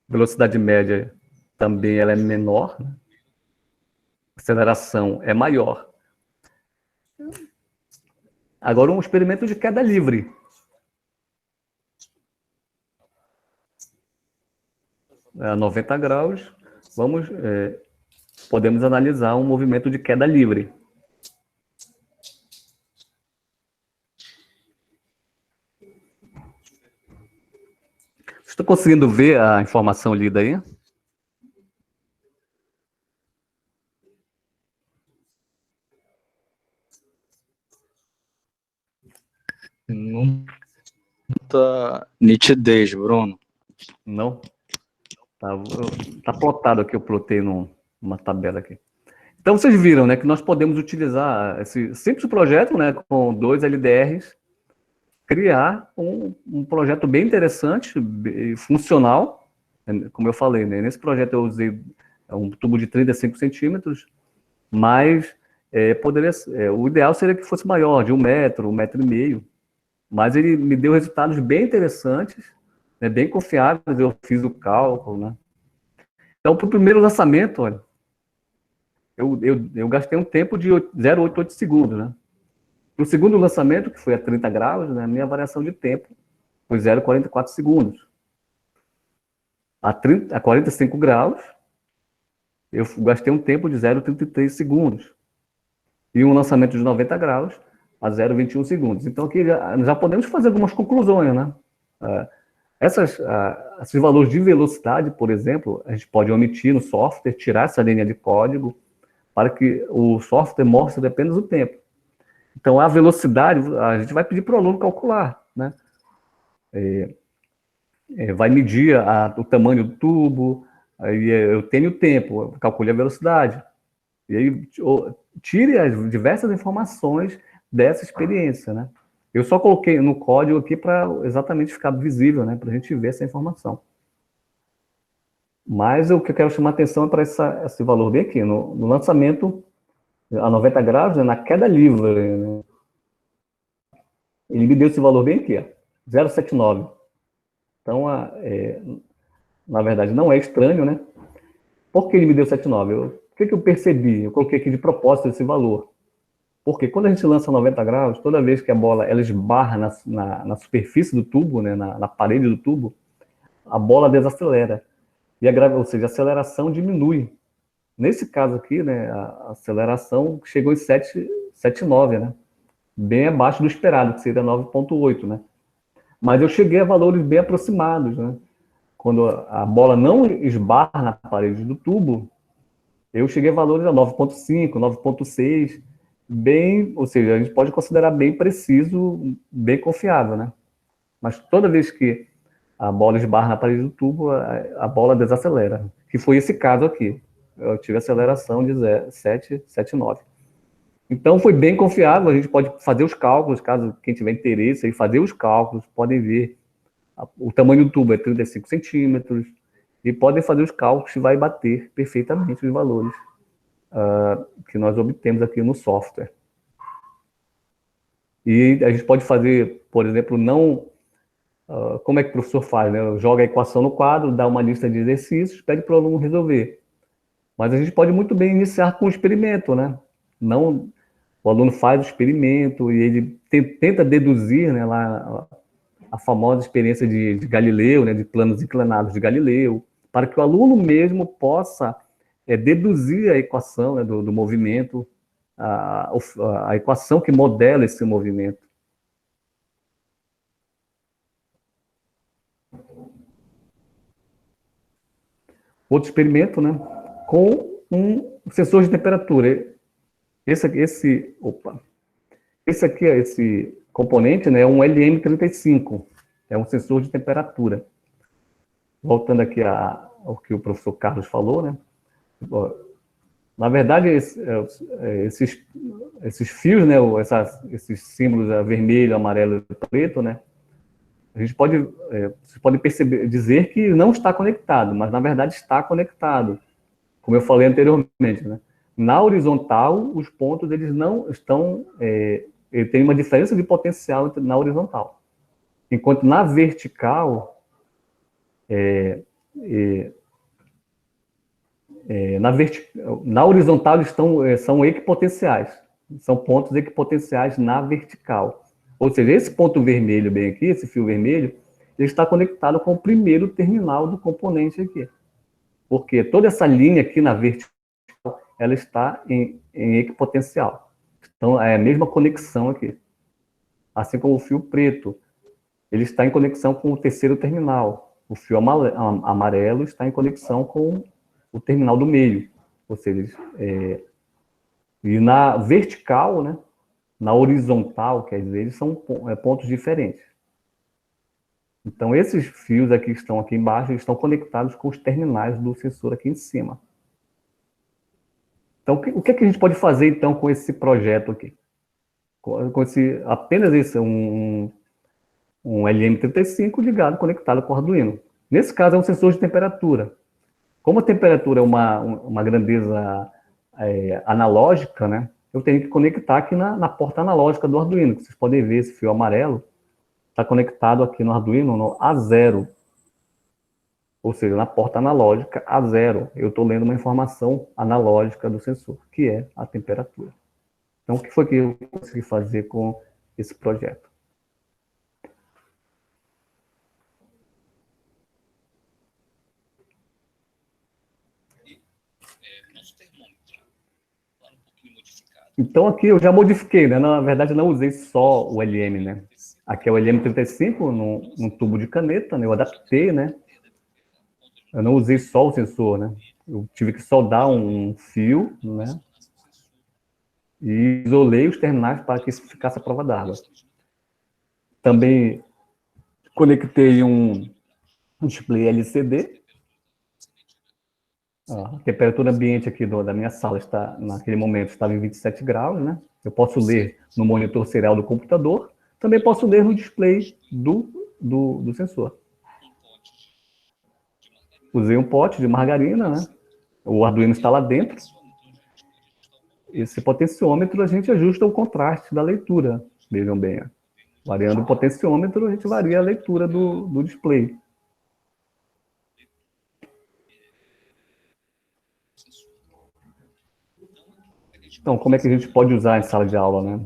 Velocidade média também ela é menor, né? Aceleração é maior. Agora um experimento de queda livre. A 90 graus, podemos analisar um movimento de queda livre. Estou conseguindo ver a informação lida aí? Muita nitidez, Bruno. Não? Tá plotado aqui, eu plotei numa tabela aqui. Então, vocês viram, né, que nós podemos utilizar esse simples projeto, né, com 2 LDRs, criar um projeto bem interessante e funcional. Como eu falei, né, nesse projeto eu usei um tubo de 35 centímetros, mas o ideal seria que fosse maior, de 1 metro e meio, mas ele me deu resultados bem interessantes, né, bem confiáveis, eu fiz o cálculo, né. Então, para o primeiro lançamento, olha, eu gastei um tempo de 0,88 segundos, né. Para o segundo lançamento, que foi a 30 graus, né, a minha variação de tempo foi 0,44 segundos. A 45 graus, eu gastei um tempo de 0,33 segundos. E um lançamento de 90 graus a 0,21 segundos. Então, aqui já podemos fazer algumas conclusões, né? Esses valores de velocidade, por exemplo, a gente pode omitir no software, tirar essa linha de código, para que o software mostre apenas o tempo. Então, a velocidade, a gente vai pedir para o aluno calcular, né? Vai medir o tamanho do tubo, aí eu tenho o tempo, eu calcule a velocidade. E aí, tire as diversas informações dessa experiência, né? Eu só coloquei no código aqui para exatamente ficar visível, né? Para a gente ver essa informação. Mas o que eu quero chamar a atenção é para esse valor bem aqui, no lançamento a 90 graus, né, na queda livre, né? Ele me deu esse valor bem aqui, ó, 0,79. Então, na verdade, não é estranho, né? Por que ele me deu 7,9? O que eu percebi? Eu coloquei aqui de propósito esse valor. Porque quando a gente lança 90 graus, toda vez que a bola ela esbarra na superfície do tubo, né, na parede do tubo, a bola desacelera. Ou seja, a aceleração diminui. Nesse caso aqui, né, a aceleração chegou em 7,9, né? Bem abaixo do esperado, que seria 9,8, né? Mas eu cheguei a valores bem aproximados, né? Quando a bola não esbarra na parede do tubo, eu cheguei a valores a 9,5, 9,6, bem, ou seja, a gente pode considerar bem preciso, bem confiável, né? Mas toda vez que a bola esbarra na parede do tubo, a bola desacelera, que foi esse caso aqui. Eu tive aceleração de 7,9. Então, foi bem confiável, a gente pode fazer os cálculos, caso quem tiver interesse em fazer os cálculos, podem ver. O tamanho do tubo é 35 centímetros, e podem fazer os cálculos que vai bater perfeitamente os valores que nós obtemos aqui no software. E a gente pode fazer, por exemplo, como é que o professor faz, né? Joga a equação no quadro, dá uma lista de exercícios, pede para o aluno resolver. Mas a gente pode muito bem iniciar com o experimento, né? Não, o aluno faz o experimento e ele tenta deduzir, né, lá a famosa experiência de Galileu, né, de planos inclinados de Galileu, para que o aluno mesmo possa deduzir a equação, né, do movimento, a equação que modela esse movimento. Outro experimento, né, com um sensor de temperatura. Esse componente, né, é um LM35, é um sensor de temperatura. Voltando aqui ao que o professor Carlos falou, né? Na verdade, esses fios, né, esses símbolos vermelho, amarelo e preto, né, a gente vocês podem dizer que não está conectado, mas na verdade está conectado, como eu falei anteriormente, né? Na horizontal, os pontos eles não estão, ele tem uma diferença de potencial na horizontal, enquanto na vertical, na horizontal eles são equipotenciais, são pontos equipotenciais na vertical. Ou seja, esse ponto vermelho bem aqui, esse fio vermelho, ele está conectado com o primeiro terminal do componente aqui. Porque toda essa linha aqui na vertical, ela está em equipotencial. Então, é a mesma conexão aqui. Assim como o fio preto, ele está em conexão com o terceiro terminal. O fio amarelo está em conexão com o terminal do meio. Ou seja, e na vertical, né, na horizontal, quer dizer, eles são pontos diferentes. Então, esses fios aqui que estão aqui embaixo, eles estão conectados com os terminais do sensor aqui em cima. Então, o que é que a gente pode fazer, então, com esse projeto aqui? Com esse, apenas esse, um LM35 ligado, conectado com o Arduino. Nesse caso, é um sensor de temperatura. Como a temperatura é uma grandeza analógica, né? Eu tenho que conectar aqui na porta analógica do Arduino. Vocês podem ver esse fio amarelo. Está conectado aqui no Arduino no A0. Ou seja, na porta analógica A0. Eu estou lendo uma informação analógica do sensor, que é a temperatura. Então, o que foi que eu consegui fazer com esse projeto? Então, aqui eu já modifiquei, né? Na verdade, eu não usei só o LM, né? Aqui é o LM35 num tubo de caneta, né? Eu adaptei, né? Eu não usei só o sensor, né? Eu tive que soldar um fio, né? E isolei os terminais para que isso ficasse à prova d'água. Também conectei um display LCD. A temperatura ambiente aqui da minha sala está, naquele momento, estava em 27 graus, né? Eu posso ler no monitor serial do computador, também posso ler no display do sensor. Usei um pote de margarina, né? O Arduino está lá dentro. Esse potenciômetro a gente ajusta o contraste da leitura, vejam bem. Variando o potenciômetro, a gente varia a leitura do display. Então, como é que a gente pode usar em sala de aula, né?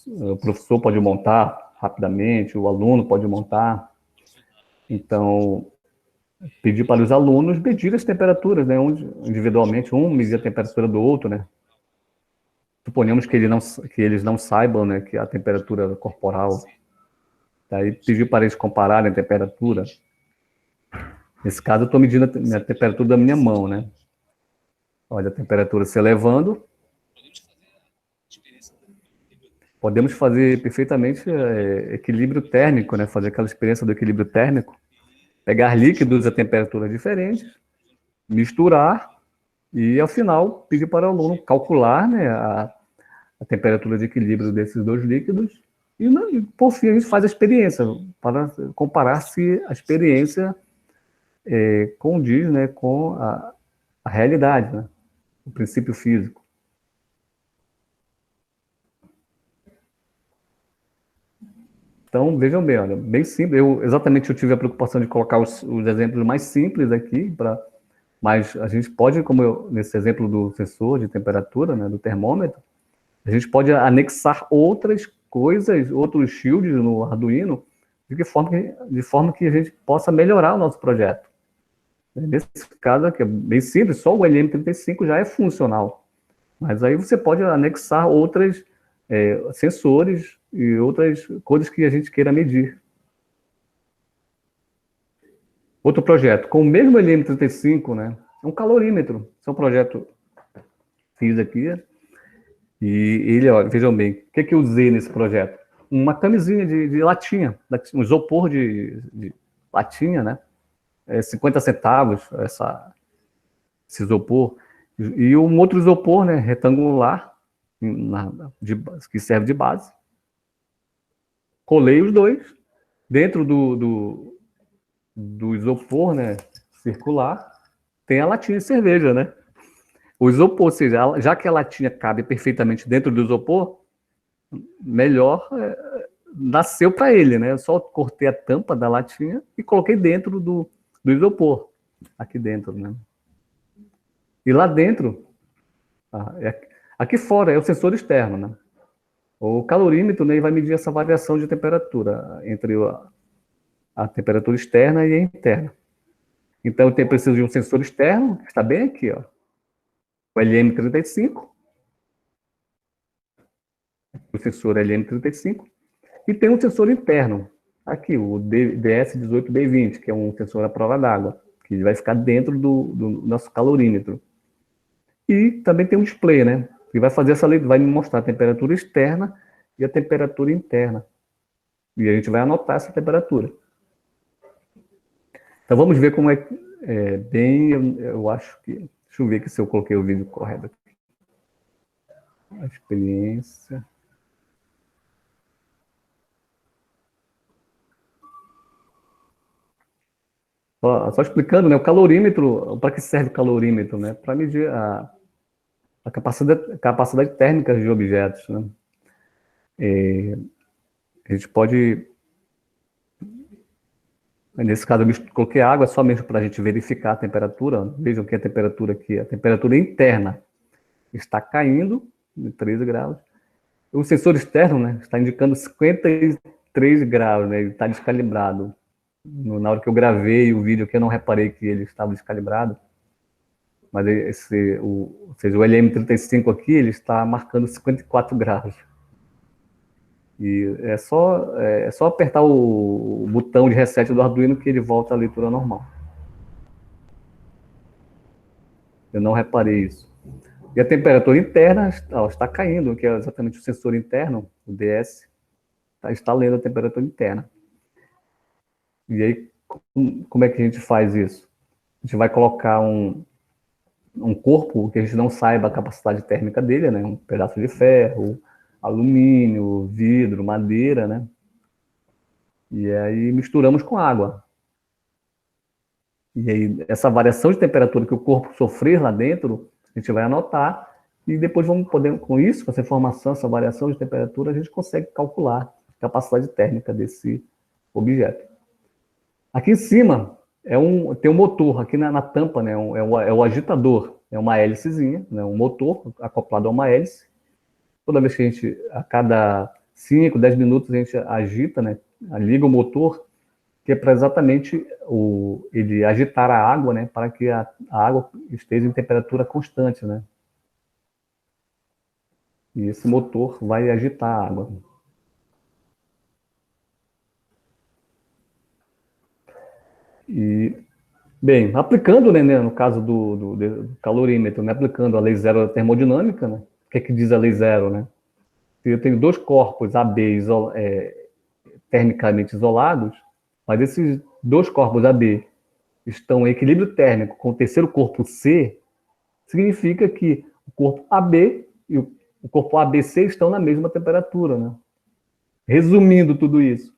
O professor pode montar rapidamente, o aluno pode montar. Então, pedir para os alunos medir as temperaturas, né? Individualmente, um medir a temperatura do outro, né? Suponhamos que eles não saibam, né, que a temperatura corporal. Daí pedir para eles compararem a temperatura. Nesse caso, eu estou medindo a temperatura da minha mão, né? Olha a temperatura se elevando. Podemos fazer perfeitamente equilíbrio térmico, né? Fazer aquela experiência do equilíbrio térmico. Pegar líquidos a temperaturas diferentes, misturar e, ao final, pedir para o aluno calcular, né, a temperatura de equilíbrio desses dois líquidos e, por fim, a gente faz a experiência para comparar se a experiência condiz, né, com a realidade, né, o princípio físico. Então, vejam bem, olha, bem simples. Eu tive a preocupação de colocar os exemplos mais simples aqui, mas a gente pode, nesse exemplo do sensor de temperatura, né, do termômetro, a gente pode anexar outras coisas, outros shields no Arduino, de forma que a gente possa melhorar o nosso projeto. Nesse caso aqui, é bem simples, só o LM35 já é funcional. Mas aí você pode anexar outros sensores e outras coisas que a gente queira medir. Outro projeto, com o mesmo LM35, né? É um calorímetro. Esse é um projeto que fiz aqui. E ele, ó, vejam bem, o que eu usei nesse projeto? Uma camisinha de latinha, um isopor de latinha, né? 50 centavos esse isopor. E um outro isopor, né, retangular, que serve de base. Colei os dois dentro do isopor, né, circular, tem a latinha de cerveja, né? O isopor, ou seja, já que a latinha cabe perfeitamente dentro do isopor, melhor nasceu para ele, né? Eu só cortei a tampa da latinha e coloquei dentro do isopor, aqui dentro, né? E lá dentro, aqui fora é o sensor externo, né? O calorímetro, né, vai medir essa variação de temperatura entre a temperatura externa e a interna. Então, eu preciso de um sensor externo, que está bem aqui, ó, o LM35, o sensor LM35, e tem um sensor interno, aqui, o DS18B20, que é um sensor à prova d'água, que vai ficar dentro do nosso calorímetro. E também tem um display, né, que vai fazer essa leitura, vai me mostrar a temperatura externa e a temperatura interna. E a gente vai anotar essa temperatura. Então vamos ver como bem, eu acho que... Deixa eu ver aqui se eu coloquei o vídeo correto aqui. A experiência... Só explicando, né? O calorímetro, para que serve o calorímetro, né? Para medir a capacidade térmica de objetos, né? A gente pode... Nesse caso, eu coloquei água só mesmo para a gente verificar a temperatura. Vejam que a temperatura aqui, a temperatura interna está caindo de 13 graus. O sensor externo, né, está indicando 53 graus, né? Ele está descalibrado. Na hora que eu gravei o vídeo aqui, eu não reparei que ele estava descalibrado. Mas ou seja, o LM35 aqui, ele está marcando 54 graus. E é só apertar o botão de reset do Arduino que ele volta à leitura normal. Eu não reparei isso. E a temperatura interna está caindo, que é exatamente o sensor interno, o DS, está lendo a temperatura interna. E aí, como é que a gente faz isso? A gente vai colocar um corpo que a gente não saiba a capacidade térmica dele, né? Um pedaço de ferro, alumínio, vidro, madeira, né? E aí misturamos com água. E aí essa variação de temperatura que o corpo sofrer lá dentro, a gente vai anotar e depois vamos poder, com isso, com essa informação, essa variação de temperatura, a gente consegue calcular a capacidade térmica desse objeto. Aqui em cima tem um motor, aqui na tampa, né? É o agitador, é uma hélicezinha, né? Um motor acoplado a uma hélice. Toda vez que a gente, a cada 5, 10 minutos, a gente agita, né? Liga o motor, que é para exatamente ele agitar a água, né? Para que a água esteja em temperatura constante, né? E esse motor vai agitar a água. E, bem, aplicando, né, no caso do calorímetro, né, aplicando a lei zero da termodinâmica, né? O que é que diz a lei zero, né? Eu tenho dois corpos AB termicamente isolados, mas esses dois corpos AB estão em equilíbrio térmico com o terceiro corpo C, significa que o corpo AB e o corpo ABC estão na mesma temperatura, né? Resumindo tudo isso,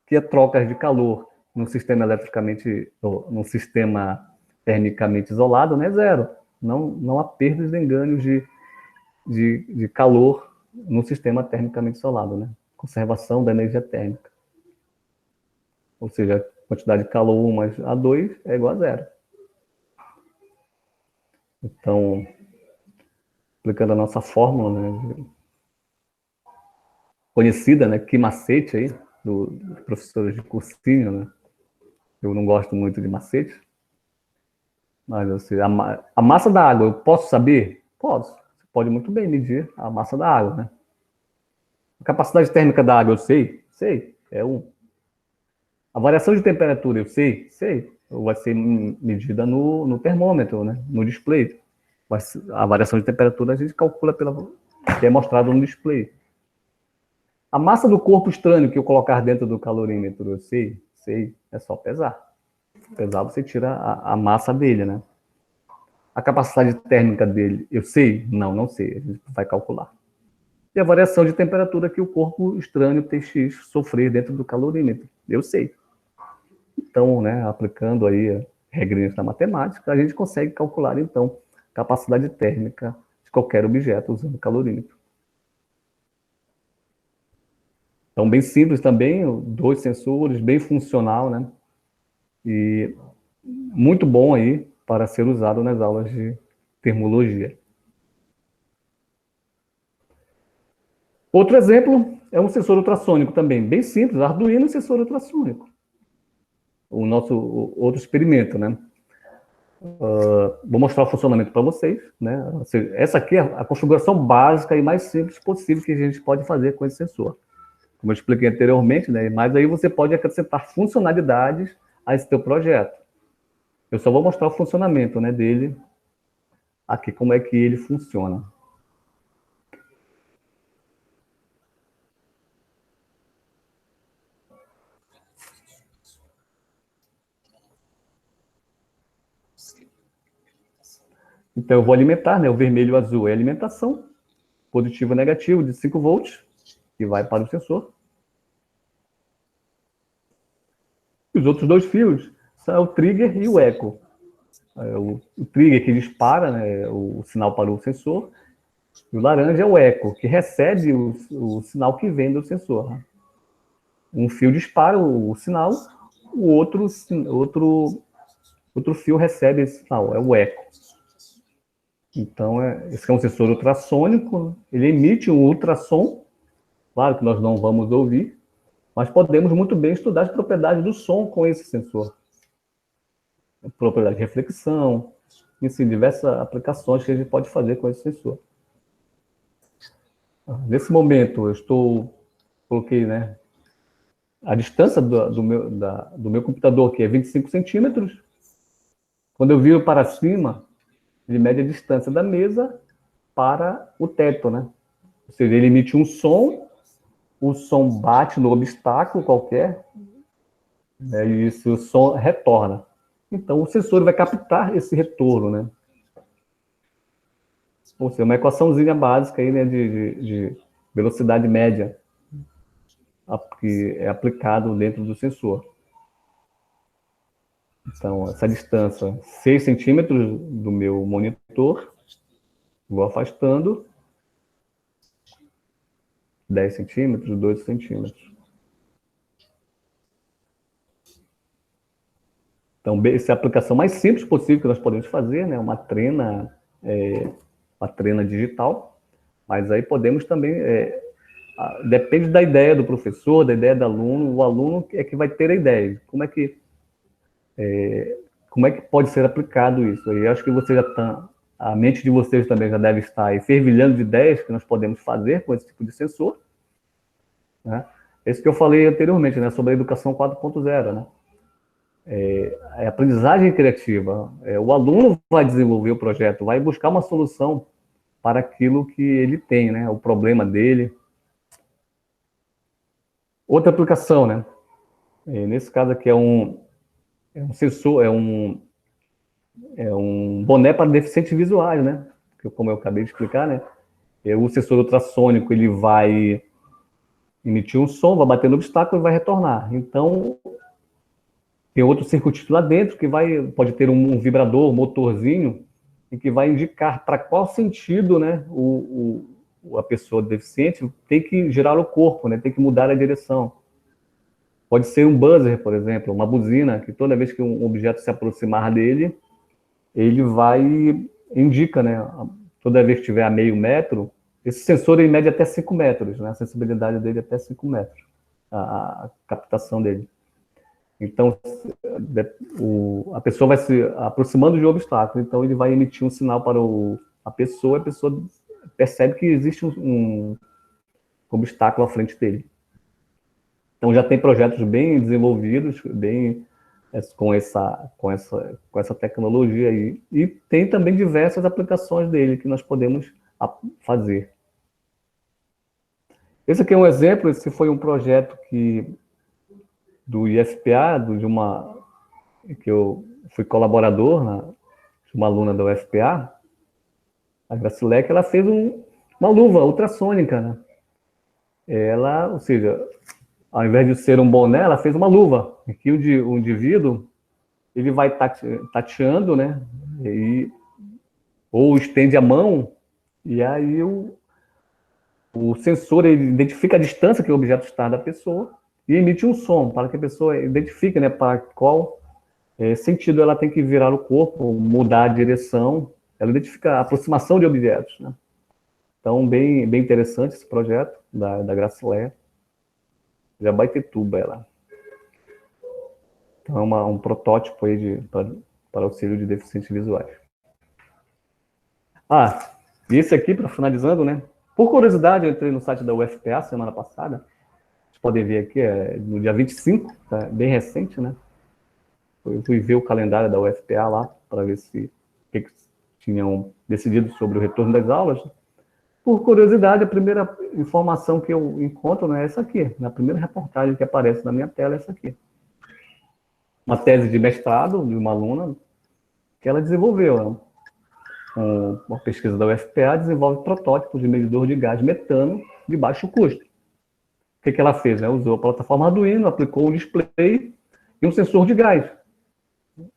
que é trocas de calor num sistema num sistema termicamente isolado, né? Zero. Não há perdas nem ganhos de calor no sistema termicamente isolado, né? Conservação da energia térmica. Ou seja, a quantidade de calor 1 mais A2 é igual a zero. Então, aplicando a nossa fórmula, né, conhecida, né, que macete aí, dos professores de cursinho, né? Eu não gosto muito de macete, mas assim, a massa da água, eu posso saber? Posso. Você pode muito bem medir a massa da água, né? A capacidade térmica da água, eu sei? Sei. É 1. A variação de temperatura, eu sei? Sei. Vai ser medida no termômetro, né? No display. A variação de temperatura a gente calcula que é mostrado no display. A massa do corpo estranho que eu colocar dentro do calorímetro, eu sei? Sei. É só pesar. Pesar, você tira a massa dele, né? A capacidade térmica dele, eu sei? Não sei. A gente vai calcular. E a variação de temperatura que o corpo estranho TX sofrer dentro do calorímetro, eu sei. Então, né, aplicando aí regrinhas da matemática, a gente consegue calcular, então, a capacidade térmica de qualquer objeto usando calorímetro. Então, bem simples também, 2 sensores, bem funcional, né? E muito bom aí para ser usado nas aulas de termologia. Outro exemplo é um sensor ultrassônico também, bem simples, Arduino e sensor ultrassônico. O nosso outro experimento, né? Vou mostrar o funcionamento para vocês, né? Essa aqui é a configuração básica e mais simples possível que a gente pode fazer com esse sensor. Como eu expliquei anteriormente, né? Mas aí você pode acrescentar funcionalidades a esse teu projeto. Eu só vou mostrar o funcionamento, né, dele aqui, como é que ele funciona. Então, eu vou alimentar, né? O vermelho e o azul é alimentação, positivo e negativo de 5 volts, que vai para o sensor. Os outros 2 fios são o trigger e o eco. O trigger que dispara, né, o sinal para o sensor, e o laranja é o eco, que recebe o sinal que vem do sensor. Um fio dispara o sinal, o outro fio recebe esse sinal, é o eco. Então, esse é um sensor ultrassônico, ele emite um ultrassom, claro que nós não vamos ouvir, mas podemos muito bem estudar as propriedades do som com esse sensor. Propriedade de reflexão, enfim, diversas aplicações que a gente pode fazer com esse sensor. Nesse momento, coloquei, né, a distância do meu computador, que é 25 centímetros. Quando eu viro para cima, ele mede a distância da mesa para o teto, né? Ou seja, ele emite um som, o som bate no obstáculo qualquer, né, e esse som retorna. Então, o sensor vai captar esse retorno, né? Ou seja, uma equaçãozinha básica aí, né, de velocidade média, que é aplicado dentro do sensor. Então, essa distância, 6 centímetros do meu monitor, vou afastando, 10 centímetros, 2 centímetros. Então, essa é a aplicação mais simples possível que nós podemos fazer, né? Uma trena digital, mas aí podemos também, depende da ideia do professor, da ideia do aluno, o aluno é que vai ter a ideia, como é que pode ser aplicado isso. Aí acho que você já está, a mente de vocês também já deve estar aí fervilhando de ideias que nós podemos fazer com esse tipo de sensor, né? Esse que eu falei anteriormente, né, sobre a educação 4.0, né? A aprendizagem criativa. O aluno vai desenvolver o projeto, vai buscar uma solução para aquilo que ele tem, né? O problema dele. Outra aplicação, né? Nesse caso aqui é um sensor, é um boné para deficientes visuais, né? Como eu acabei de explicar, né? O sensor ultrassônico, ele vai emitir um som, vai bater no obstáculo e vai retornar. Então, tem outro circuito lá dentro que pode ter um vibrador, um motorzinho, e que vai indicar para qual sentido, né, a pessoa deficiente tem que girar o corpo, né, tem que mudar a direção. Pode ser um buzzer, por exemplo, uma buzina, que toda vez que um objeto se aproximar dele, ele indica, né, toda vez que estiver a meio metro, esse sensor ele mede até 5 metros, né, a sensibilidade dele é até 5 metros, a captação dele. Então, a pessoa vai se aproximando de um obstáculo, então ele vai emitir um sinal para a pessoa percebe que existe um obstáculo à frente dele. Então, já tem projetos bem desenvolvidos, com essa tecnologia aí, e tem também diversas aplicações dele que nós podemos fazer. Esse aqui é um exemplo, esse foi um projeto do IFPA, que eu fui colaborador, de uma aluna da UFPA, a Gracilé, que ela fez uma luva ultrassônica, né? Ou seja, ao invés de ser um boné, ela fez uma luva, em que o indivíduo ele vai tateando, né? Ou estende a mão, e aí o sensor ele identifica a distância que o objeto está da pessoa, e emite um som para que a pessoa identifique, né, para qual sentido ela tem que virar o corpo, mudar a direção. Ela identifica a aproximação de objetos, né? Então, bem interessante esse projeto da Gracileia. Jabaitetuba, ela. Então, é um protótipo aí para auxílio de deficientes visuais. E esse aqui, para finalizando, né? Por curiosidade, eu entrei no site da UFPA semana passada. Podem ver aqui, no dia 25, tá? Bem recente, né? Eu fui ver o calendário da UFPA lá, para ver o que tinham decidido sobre o retorno das aulas. Por curiosidade, a primeira informação que eu encontro, né, é essa aqui. Na primeira reportagem que aparece na minha tela é essa aqui. Uma tese de mestrado de uma aluna que ela desenvolveu. uma pesquisa da UFPA, desenvolve protótipos de medidor de gás metano de baixo custo. O que ela fez? Né? Usou a plataforma Arduino, aplicou um display e um sensor de gás.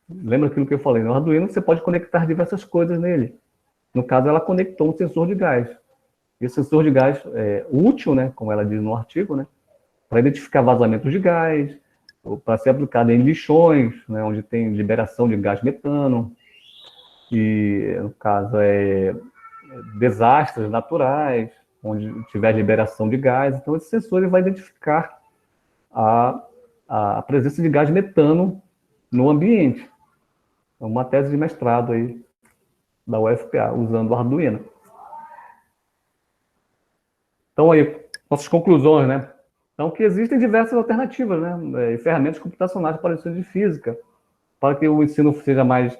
Lembra aquilo que eu falei? No Arduino você pode conectar diversas coisas nele. No caso, ela conectou um sensor de gás. E o sensor de gás é útil, né, como ela diz no artigo, né, para identificar vazamentos de gás, para ser aplicado em lixões, né, onde tem liberação de gás metano, e, no caso, desastres naturais, onde tiver liberação de gás. Então, esse sensor ele vai identificar a presença de gás metano no ambiente. É uma tese de mestrado aí da UFPA, usando o Arduino. Então, aí, nossas conclusões, né? Então, que existem diversas alternativas, né? E ferramentas computacionais para o ensino de física, para que o ensino seja mais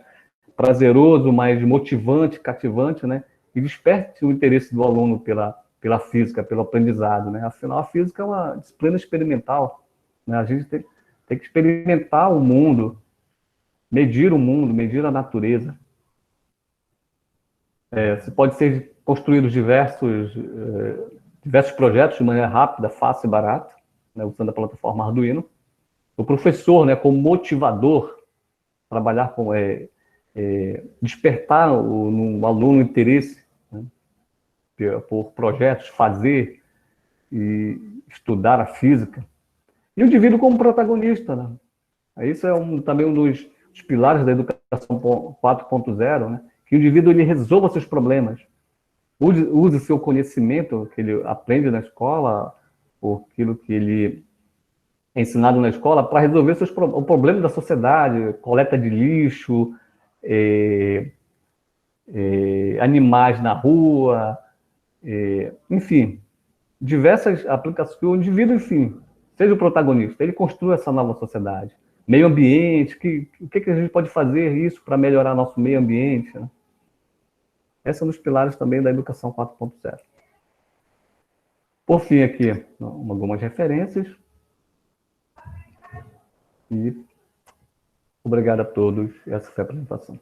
prazeroso, mais motivante, cativante, né? E desperte o interesse do aluno pela física, pelo aprendizado, né? Afinal, a física é uma disciplina experimental, né? A gente tem que experimentar o mundo, medir a natureza. Você pode ser construídos diversos projetos de maneira rápida, fácil e barata, né, usando a plataforma Arduino. O professor, né, como motivador, trabalhar com despertar no aluno interesse, né, por projetos, fazer e estudar a física. E o indivíduo como protagonista, né? Isso é também um dos pilares da educação 4.0, né? Que o indivíduo ele resolva seus problemas, use seu conhecimento que ele aprende na escola, ou aquilo que ele é ensinado na escola, para resolver o problema da sociedade, coleta de lixo, animais na rua, enfim, diversas aplicações que o indivíduo, enfim, seja o protagonista, ele construa essa nova sociedade. Meio ambiente, o que a gente pode fazer isso para melhorar nosso meio ambiente, né? Esses são os pilares também da educação 4.0. Por fim, aqui, algumas referências. E obrigado a todos. Essa foi a apresentação.